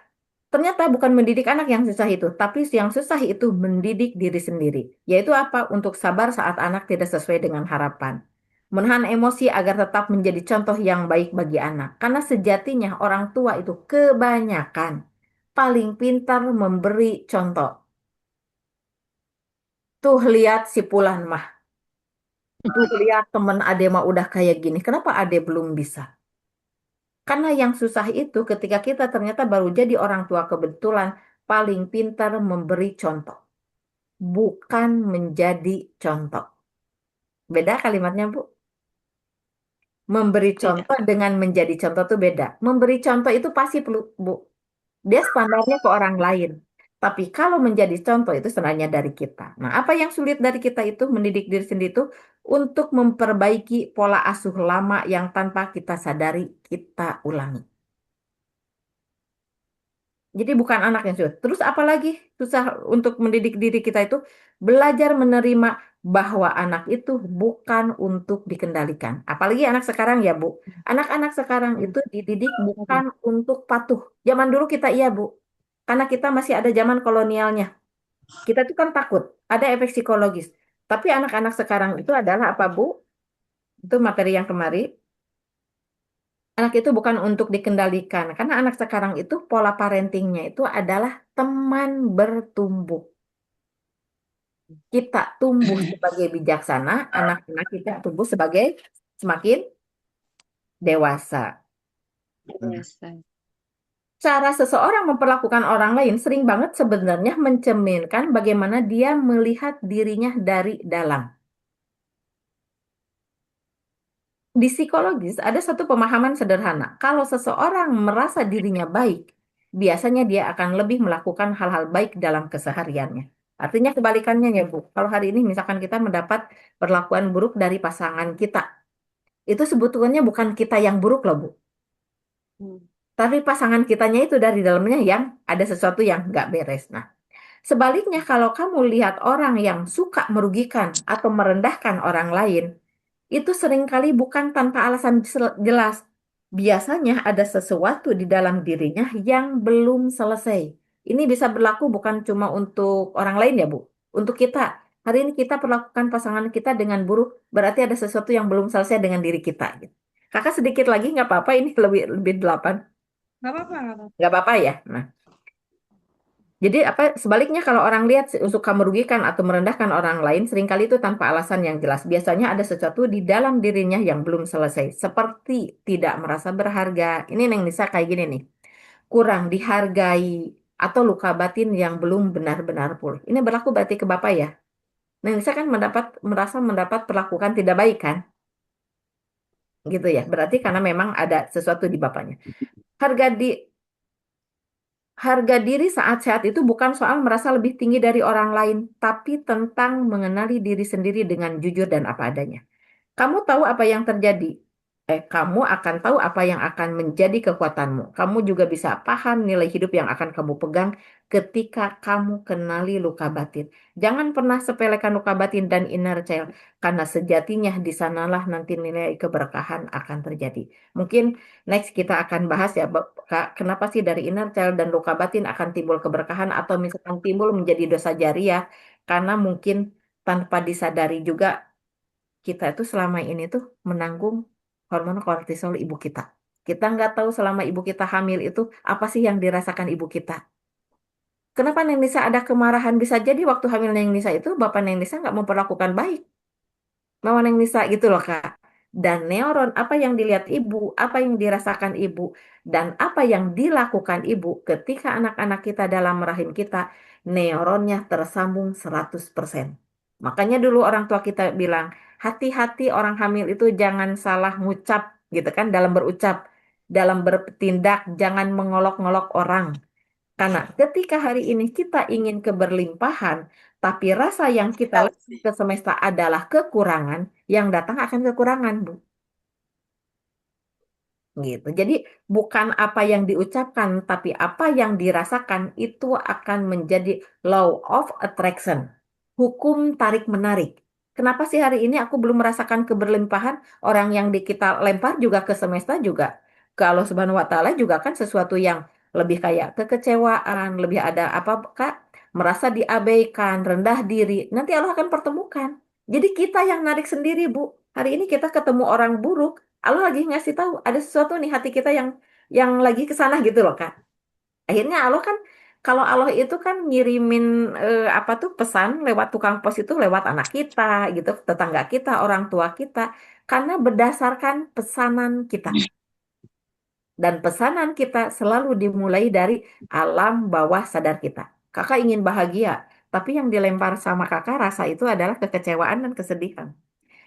Ternyata bukan mendidik anak yang susah itu, tapi yang susah itu mendidik diri sendiri. Yaitu apa? Untuk sabar saat anak tidak sesuai dengan harapan. Menahan emosi agar tetap menjadi contoh yang baik bagi anak. Karena sejatinya orang tua itu kebanyakan paling pintar memberi contoh. Tuh lihat si Pulan mah. Tuh lihat temen ade mah udah kayak gini. Kenapa ade belum bisa? Karena yang susah itu ketika kita ternyata baru jadi orang tua kebetulan paling pintar memberi contoh. Bukan menjadi contoh. Beda kalimatnya, Bu. Memberi Beda. contoh dengan menjadi contoh itu beda. Memberi contoh itu pasti perlu, Bu. Dia standarnya ke orang lain. Tapi kalau menjadi contoh itu sebenarnya dari kita. Nah, apa yang sulit dari kita itu mendidik diri sendiri itu untuk memperbaiki pola asuh lama yang tanpa kita sadari kita ulangi. Jadi bukan anak yang susah. Terus apalagi susah untuk mendidik diri kita itu belajar menerima bahwa anak itu bukan untuk dikendalikan. Apalagi anak sekarang ya, Bu. Anak-anak sekarang itu dididik bukan untuk patuh. Zaman dulu kita iya, Bu. Karena kita masih ada zaman kolonialnya. Kita tuh kan takut, ada efek psikologis. Tapi anak-anak sekarang itu adalah apa, Bu? Itu materi yang kemarin. Anak itu bukan untuk dikendalikan, karena anak sekarang itu pola parentingnya itu adalah teman bertumbuh. Kita tumbuh sebagai bijaksana, anak-anak kita tumbuh sebagai semakin dewasa. Biasa. Cara seseorang memperlakukan orang lain sering banget sebenarnya mencerminkan bagaimana dia melihat dirinya dari dalam. Di psikologis ada satu pemahaman sederhana. Kalau seseorang merasa dirinya baik, biasanya dia akan lebih melakukan hal-hal baik dalam kesehariannya. Artinya kebalikannya ya, Bu. Kalau hari ini misalkan kita mendapat perlakuan buruk dari pasangan kita, itu sebetulnya bukan kita yang buruk loh, Bu. Hmm. Tapi pasangan kitanya itu dari dalamnya yang ada sesuatu yang nggak beres. Nah, sebaliknya kalau kamu lihat orang yang suka merugikan atau merendahkan orang lain, itu seringkali bukan tanpa alasan jelas. Biasanya ada sesuatu di dalam dirinya yang belum selesai. Ini bisa berlaku bukan cuma untuk orang lain ya, Bu. Untuk kita. Hari ini kita perlakukan pasangan kita dengan buruk, berarti ada sesuatu yang belum selesai dengan diri kita, gitu. Kakak sedikit lagi nggak apa-apa, ini lebih lebih 8. Nggak apa-apa, nggak apa-apa. Nggak apa-apa ya. Nah, jadi apa sebaliknya kalau orang lihat suka merugikan atau merendahkan orang lain seringkali itu tanpa alasan yang jelas. Biasanya ada sesuatu di dalam dirinya yang belum selesai, seperti tidak merasa berharga. Ini Neng Nisa kayak gini nih. Kurang dihargai atau luka batin yang belum benar-benar pulih. Ini berlaku berarti ke Bapak ya. Neng Nisa kan merasa mendapat perlakuan tidak baik kan? Gitu ya. Berarti karena memang ada sesuatu di Bapaknya. Harga di Harga diri saat sehat itu bukan soal merasa lebih tinggi dari orang lain, tapi tentang mengenali diri sendiri dengan jujur dan apa adanya. Kamu tahu apa yang terjadi. Kamu akan tahu apa yang akan menjadi kekuatanmu. Kamu juga bisa paham nilai hidup yang akan kamu pegang ketika kamu kenali luka batin. Jangan pernah sepelekan luka batin dan inner child, karena sejatinya di sanalah nanti nilai keberkahan akan terjadi. Mungkin next kita akan bahas ya, Kak, kenapa sih dari inner child dan luka batin akan timbul keberkahan atau misalkan timbul menjadi dosa jariah, karena mungkin tanpa disadari juga kita itu selama ini tuh menanggung hormon kortisol ibu kita. Kita nggak tahu selama ibu kita hamil itu apa sih yang dirasakan ibu kita. Kenapa Neng Nisa ada kemarahan? Bisa jadi waktu hamil Neng Nisa itu bapak Neng Nisa nggak memperlakukan baik. Mama Neng Nisa gitu loh Kak. Dan neuron apa yang dilihat ibu, apa yang dirasakan ibu, dan apa yang dilakukan ibu ketika anak-anak kita dalam rahim kita, neuronnya tersambung 100%. Makanya dulu orang tua kita bilang, hati-hati orang hamil itu jangan salah ngucap gitu kan dalam berucap, dalam bertindak, jangan mengolok-ngolok orang. Karena ketika hari ini kita ingin keberlimpahan, tapi rasa yang kita lihat ke semesta adalah kekurangan, yang datang akan kekurangan, Bu. Gitu. Jadi bukan apa yang diucapkan, tapi apa yang dirasakan itu akan menjadi law of attraction. Hukum tarik-menarik. Kenapa sih hari ini aku belum merasakan keberlimpahan? Orang yang kita lempar juga ke semesta juga. Ke Allah Subhanahu wa Ta'ala juga kan sesuatu yang lebih kayak kekecewaan, lebih ada apa Kak? Merasa diabaikan, rendah diri. Nanti Allah akan pertemukan. Jadi kita yang narik sendiri, Bu. Hari ini kita ketemu orang buruk, Allah lagi ngasih tahu ada sesuatu nih hati kita yang lagi ke sana gitu loh, Kak. Akhirnya Allah kan kalau Allah itu kan ngirimin apa tuh pesan lewat tukang pos itu lewat anak kita gitu, tetangga kita, orang tua kita karena berdasarkan pesanan kita. Dan pesanan kita selalu dimulai dari alam bawah sadar kita. Kakak ingin bahagia, tapi yang dilempar sama kakak rasa itu adalah kekecewaan dan kesedihan.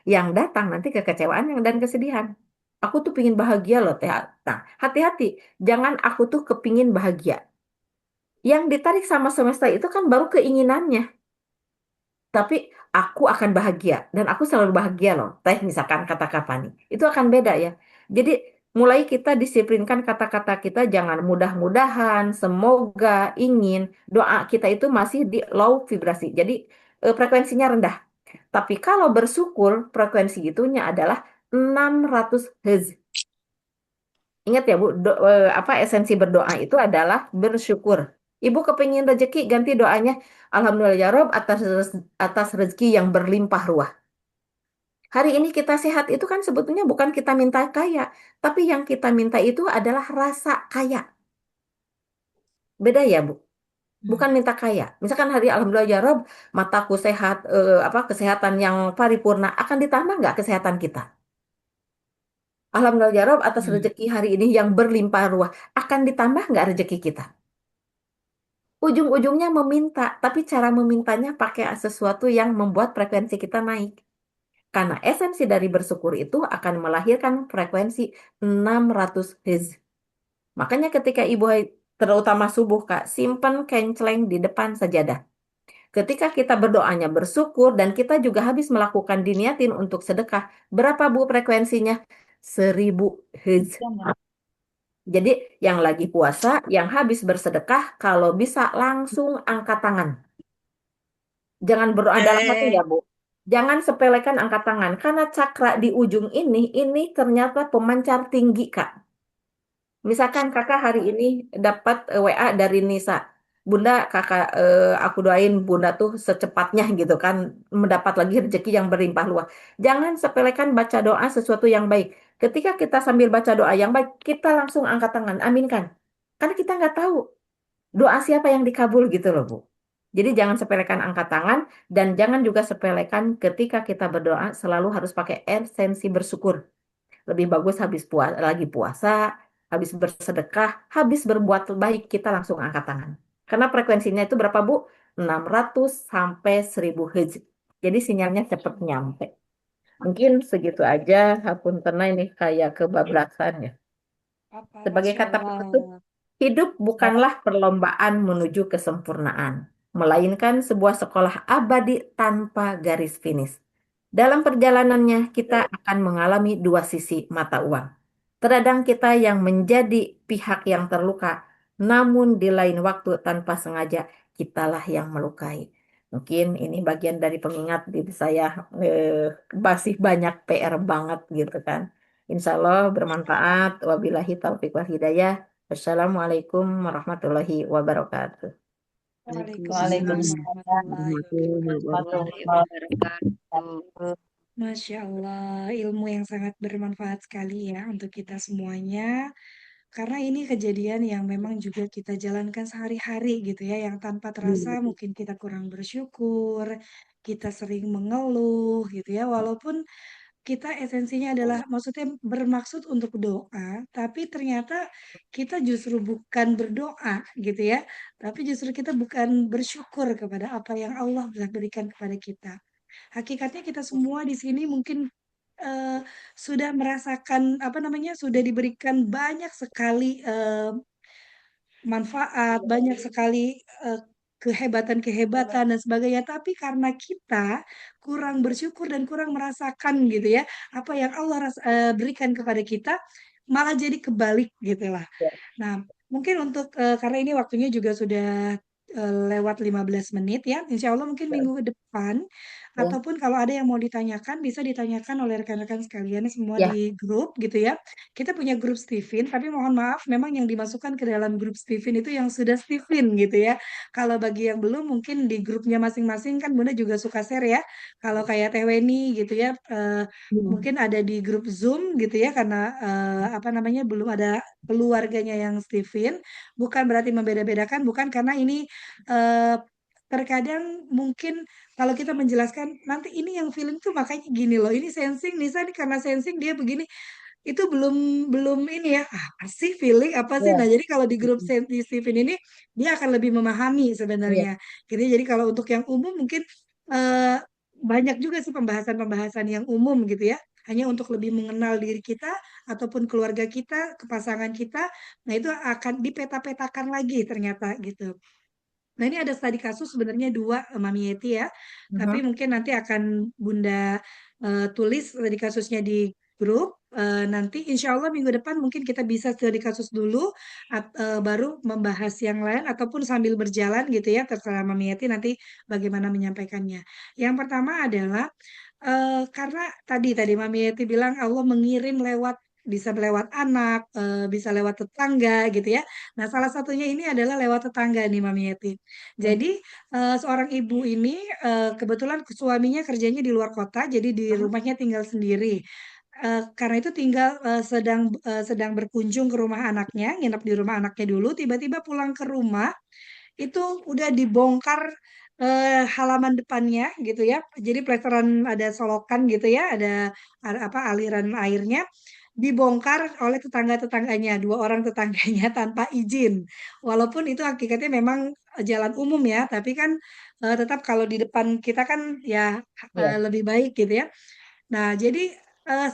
Yang datang nanti kekecewaan dan kesedihan. Aku tuh pingin bahagia loh, Teh. Nah, hati-hati. Jangan aku tuh kepingin bahagia. Yang ditarik sama semesta itu kan baru keinginannya. Tapi aku akan bahagia. Dan aku selalu bahagia loh. Teh misalkan kata-kata nih. Itu akan beda ya. Jadi mulai kita disiplinkan kata-kata kita jangan mudah-mudahan, semoga, ingin. Doa kita itu masih di low vibrasi. Jadi frekuensinya rendah. Tapi kalau bersyukur frekuensi itunya adalah 600 Hz. Ingat ya Bu, apa esensi berdoa itu adalah bersyukur. Ibu kepingin rezeki, ganti doanya. Alhamdulillah ya Rob atas rezeki yang berlimpah ruah. Hari ini kita sehat itu kan sebetulnya bukan kita minta kaya, tapi yang kita minta itu adalah rasa kaya. Beda ya Bu, bukan minta kaya. Misalkan hari Alhamdulillah ya Rob, mataku sehat, apa kesehatan yang paripurna akan ditambah nggak kesehatan kita? Alhamdulillah ya Rob atas rezeki hari ini yang berlimpah ruah akan ditambah nggak rezeki kita? Ujung-ujungnya meminta, tapi cara memintanya pakai sesuatu yang membuat frekuensi kita naik. Karena esensi dari bersyukur itu akan melahirkan frekuensi 600 Hz. Makanya ketika ibu terutama subuh Kak, simpan kenceleng di depan sajadah. Ketika kita berdoanya bersyukur dan kita juga habis melakukan diniatin untuk sedekah, berapa Bu frekuensinya? 1000 Hz. Jadi yang lagi puasa, yang habis bersedekah, kalau bisa langsung angkat tangan. Jangan berdoa dalam hati ya, Bu. Jangan sepelekan angkat tangan. Karena cakra di ujung ini ternyata pemancar tinggi, Kak. Misalkan kakak hari ini dapat WA dari Nisa. Bunda, kakak, aku doain Bunda tuh secepatnya gitu kan. Mendapat lagi rezeki yang berlimpah luas. Jangan sepelekan baca doa sesuatu yang baik. Ketika kita sambil baca doa yang baik, kita langsung angkat tangan. Aminkan. Karena kita nggak tahu doa siapa yang dikabul gitu loh Bu. Jadi jangan sepelekan angkat tangan dan jangan juga sepelekan ketika kita berdoa selalu harus pakai esensi bersyukur. Lebih bagus habis lagi puasa, habis bersedekah, habis berbuat baik kita langsung angkat tangan. Karena frekuensinya itu berapa Bu? 600 sampai 1000 Hz. Jadi sinyalnya cepat nyampe. Mungkin segitu aja, hapuntenna ini kayak kebablasan ya. Apa, Sebagai Masya kata penutup, Allah. hidup bukanlah perlombaan menuju kesempurnaan, melainkan sebuah sekolah abadi tanpa garis finish. Dalam perjalanannya, kita akan mengalami dua sisi mata uang. Terkadang kita yang menjadi pihak yang terluka, namun di lain waktu tanpa sengaja, kitalah yang melukai. Mungkin ini bagian dari pengingat diri saya masih banyak PR banget gitu kan. Insya Allah bermanfaat. Wabillahi taufiq wal hidayah. Wassalamualaikum warahmatullahi wabarakatuh. Waalaikumsalam Waalaikumsalam warahmatullahi wabarakatuh. Warahmatullahi wabarakatuh. Masya Allah, ilmu yang sangat bermanfaat sekali ya untuk kita semuanya. Karena ini kejadian yang memang juga kita jalankan sehari-hari gitu ya, yang tanpa terasa mungkin kita kurang bersyukur, kita sering mengeluh gitu ya, walaupun kita esensinya adalah maksudnya bermaksud untuk doa, tapi ternyata kita justru bukan berdoa gitu ya, tapi justru kita bukan bersyukur kepada apa yang Allah telah berikan kepada kita. Hakikatnya kita semua di sini mungkin eh, sudah merasakan apa namanya, sudah diberikan banyak sekali manfaat, banyak sekali kehebatan-kehebatan dan sebagainya. Tapi karena kita kurang bersyukur dan kurang merasakan gitu ya, apa yang Allah berikan kepada kita, malah jadi kebalik gitu lah. Ya. Nah, mungkin untuk karena ini waktunya juga sudah lewat 15 menit ya. Insya Allah mungkin minggu depan, Ya, ataupun kalau ada yang mau ditanyakan, bisa ditanyakan oleh rekan-rekan sekalian semua ya, di grup gitu ya. Kita punya grup Steven, tapi mohon maaf, memang yang dimasukkan ke dalam grup Steven itu yang sudah Steven gitu ya. Kalau bagi yang belum, mungkin di grupnya masing-masing kan Bunda juga suka share ya. Kalau kayak Teh Weni gitu ya, mungkin ada di grup Zoom gitu ya, karena apa namanya belum ada keluarganya yang Steven. Bukan berarti membeda-bedakan, bukan, karena ini eh, terkadang mungkin kalau kita menjelaskan nanti ini yang feeling tuh makanya gini loh, ini sensing, Nisa nih karena sensing dia begini, itu belum belum ini ya, apa sih feeling apa sih. Nah ya, jadi kalau di grup di Steven ini dia akan lebih memahami ya, sebenarnya gitu. Jadi kalau untuk yang umum mungkin eh, banyak juga sih pembahasan-pembahasan yang umum gitu ya, hanya untuk lebih mengenal diri kita ataupun keluarga kita, ke pasangan kita. Nah itu akan dipeta-petakan lagi ternyata gitu. Nah, ini ada studi kasus sebenarnya dua, Mami Yeti ya. Tapi mhm, mungkin nanti akan Bunda tulis studi kasusnya di grup. Nanti insya Allah minggu depan mungkin kita bisa studi kasus dulu, baru membahas yang lain ataupun sambil berjalan gitu ya. Terserah Mami Yeti nanti bagaimana menyampaikannya. Yang pertama adalah karena tadi Mami Yeti bilang Allah mengirim lewat, bisa lewat anak, bisa lewat tetangga gitu ya. Nah, salah satunya ini adalah lewat tetangga nih Mami Yeti. ya, Jadi seorang ibu ini kebetulan suaminya kerjanya di luar kota, jadi di mhm, rumahnya tinggal sendiri. Karena itu tinggal sedang berkunjung ke rumah anaknya, nginep di rumah anaknya dulu, tiba-tiba pulang ke rumah itu udah dibongkar halaman depannya gitu ya. Jadi peletaran ada solokan gitu ya, ada apa aliran airnya dibongkar oleh tetangga-tetangganya, dua orang tetangganya tanpa izin. Walaupun itu hakikatnya memang jalan umum ya, tapi kan tetap kalau di depan kita kan ya ya, lebih baik gitu ya. Nah, jadi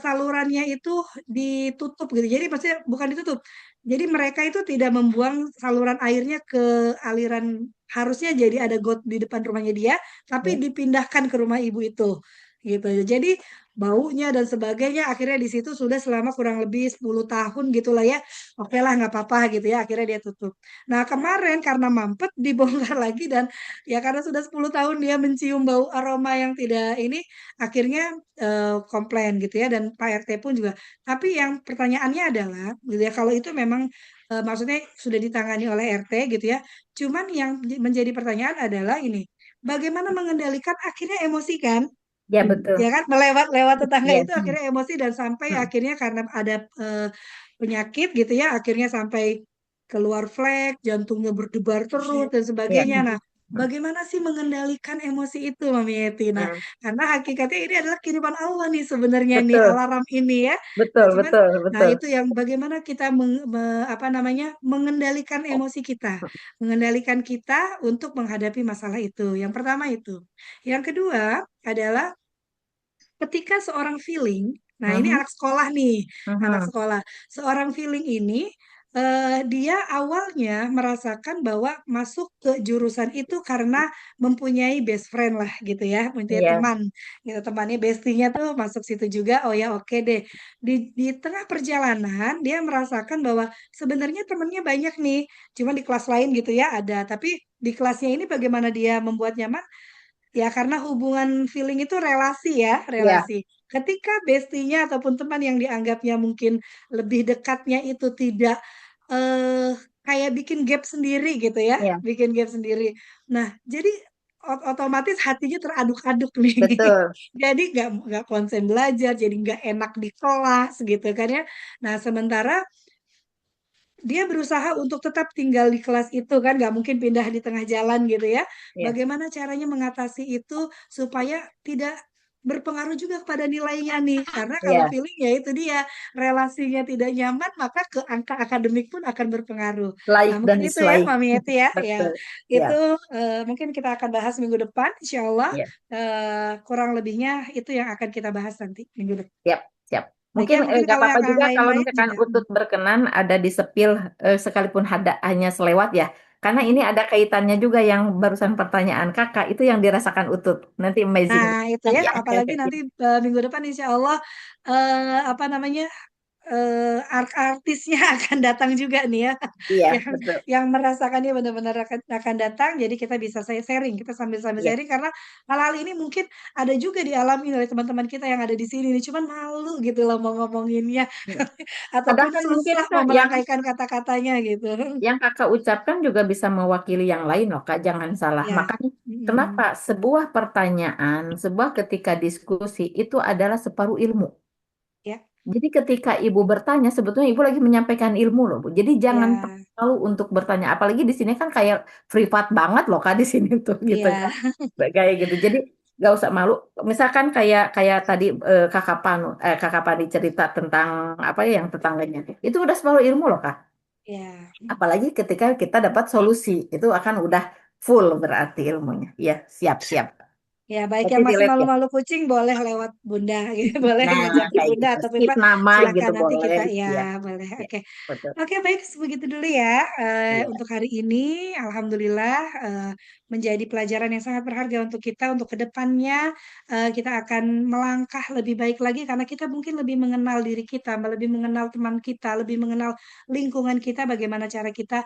salurannya itu ditutup gitu. Jadi maksudnya bukan ditutup. Jadi mereka itu tidak membuang saluran airnya ke aliran, harusnya jadi ada got di depan rumahnya dia, tapi ya. dipindahkan ke rumah ibu itu. Gitu. Jadi baunya dan sebagainya akhirnya di situ sudah selama kurang lebih 10 tahun gitulah ya. Oke lah nggak apa-apa gitu ya. Akhirnya dia tutup. Nah, kemarin karena mampet dibongkar lagi, dan ya karena sudah 10 tahun dia mencium bau aroma yang tidak ini, akhirnya komplain gitu ya, dan Pak RT pun juga. Tapi yang pertanyaannya adalah gitu ya, kalau itu memang maksudnya sudah ditangani oleh RT gitu ya. Cuman yang menjadi pertanyaan adalah ini, bagaimana mengendalikan akhirnya emosi kan? Ya, betul. Ya kan, lewat tetangga Ya, itu akhirnya emosi, dan sampai hmm, akhirnya karena ada penyakit gitu ya, akhirnya sampai keluar flek, jantungnya berdebar terus dan ya, sebagainya. Nah, hmm, bagaimana sih mengendalikan emosi itu, Mami Yeti? Nah, hmm, karena hakikatnya ini adalah kiriman Allah nih sebenarnya nih, betul, alarm ini ya. Nah, betul, cuman betul, nah betul. itu yang bagaimana kita apa namanya, mengendalikan emosi kita, mengendalikan kita untuk menghadapi masalah itu. Yang pertama itu. Yang kedua adalah ketika seorang feeling, nah ini Mhm, anak sekolah nih, anak mhm, sekolah, seorang feeling ini dia awalnya merasakan bahwa masuk ke jurusan itu karena mempunyai best friend lah gitu ya, mempunyai iya, teman, gitu temannya bestinya tuh masuk situ juga. Oh ya oke deh. Di tengah perjalanan dia merasakan bahwa sebenarnya temennya banyak nih, cuma di kelas lain gitu ya ada, tapi di kelasnya ini bagaimana dia membuat nyaman. Ya, karena hubungan feeling itu relasi ya, iya, relasi. Ketika bestinya ataupun teman yang dianggapnya mungkin lebih dekatnya itu tidak eh kayak bikin gap sendiri gitu ya, iya, bikin gap sendiri. Nah, jadi otomatis hatinya teraduk-aduk nih. betul. Jadi nggak konsen belajar, jadi nggak enak di kelas gitu kan ya. Nah, sementara dia berusaha untuk tetap tinggal di kelas itu kan, nggak mungkin pindah di tengah jalan gitu ya. Iya, Bagaimana caranya mengatasi itu supaya tidak berpengaruh juga kepada nilainya nih, karena kalau iya, feeling ya itu dia, relasinya tidak nyaman maka ke angka akademik pun akan berpengaruh. Nah like mungkin dan itu ya dislike. Mami Eti ya, ya Betul. itu Ya, mungkin kita akan bahas minggu depan, Insya Allah. ya, Kurang lebihnya itu yang akan kita bahas nanti minggu depan. siap, siap. Baik Mungkin ya, mungkin nggak kalau apa-apa yang juga kalau lain-lain misalkan juga. Utut berkenan ada di sepil sekalipun ada hanya selewat ya. Karena ini ada kaitannya juga yang barusan pertanyaan kakak itu yang dirasakan Utut. Nanti amazing. Nah, itu ya, Ya. apalagi nanti minggu depan insya Allah apa namanya artisnya akan datang juga nih ya, Iya, yang betul. yang merasakannya benar-benar akan datang. Jadi kita bisa sharing, kita sambil-sambil Iya. sharing karena hal-hal ini mungkin ada juga dialami oleh teman-teman kita yang ada di sini nih, cuman malu gitu loh mau ngomonginnya Iya. ataupun Kadang kan mungkin susah Kak, mau yang merangkaikan kata-katanya gitu. Kakak ucapkan juga bisa mewakili yang lain loh Kak, jangan salah. Ya, Makanya kenapa mm-mm. sebuah pertanyaan, sebuah ketika diskusi itu adalah separuh ilmu. Ya, Jadi ketika ibu bertanya, sebetulnya ibu lagi menyampaikan ilmu loh, Bu. Jadi jangan ya, malu untuk bertanya. Apalagi di sini kan kayak privat banget loh Kak di sini tuh gitu ya, kan. Kayak gitu. Jadi nggak usah malu. Misalkan kayak kayak tadi Kakak Pani cerita tentang apa ya yang tetangganya. Itu udah separuh ilmu loh Kak. ya. Apalagi ketika kita dapat solusi, itu akan udah full berarti ilmunya. Iya, siap-siap. Ya, baik Berarti yang masih relate ya. malu-malu kucing boleh lewat Bunda, gitu. Boleh Nah, ngajak kayak Bunda gitu. atau Skip Pipa, nama silakan gitu nanti boleh. kita ya Iya, boleh. iya, Oke, betul. oke baik begitu dulu ya. Iya. Untuk hari ini, alhamdulillah menjadi pelajaran yang sangat berharga untuk kita untuk kedepannya kita akan melangkah lebih baik lagi karena kita mungkin lebih mengenal diri kita, lebih mengenal teman kita, lebih mengenal lingkungan kita, bagaimana cara kita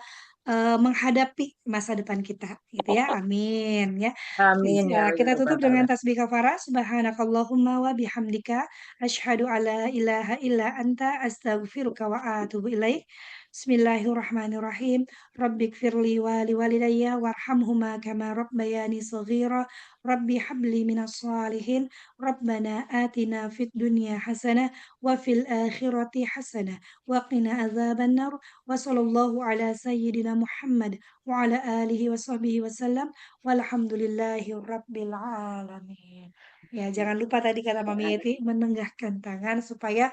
menghadapi masa depan kita, gitu ya. Amin ya. Amin ya Ya, Allah, kita ya tutup Rabbal dengan Alamin. tasbih kafarah. Subhanakallahumma wa bihamdika. Asyhadu alla ilaha illa anta astaghfiruka wa atubu ilaik. Bismillahirrahmanirrahim. Rabbikfirli wa liwalidayya warhamhuma kama rabbayani saghira. Rabbi habli minas salihin. Rabbana atina fid dunya hasanah wa fil akhirati hasanah wa qina adzaban nar. Wa sallallahu ala sayyidina Muhammad wa ala alihi wa sahbihi wasallam. Walhamdulillahi Rabbil Alamin. Ya, jangan lupa tadi kata Mami Yeti menenggahkan tangan supaya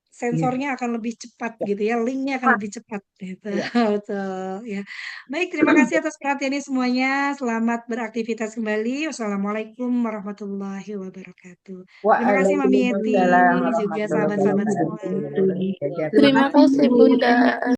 Iya. sensornya akan lebih cepat Ya. gitu ya, linknya akan Pak. lebih cepat gitu. Iya. Betul ya. Baik, terima kasih atas perhatiannya semuanya. Selamat beraktivitas kembali. Wassalamualaikum warahmatullahi wabarakatuh. Terima kasih Mami Yeti Waalaikumsalam juga warahmatullahi sahabat-sahabat semua. wabarakatuh. Wabarakatuh. Jaga. Terima Terima Terima kasih. kasih kasih. Bunda.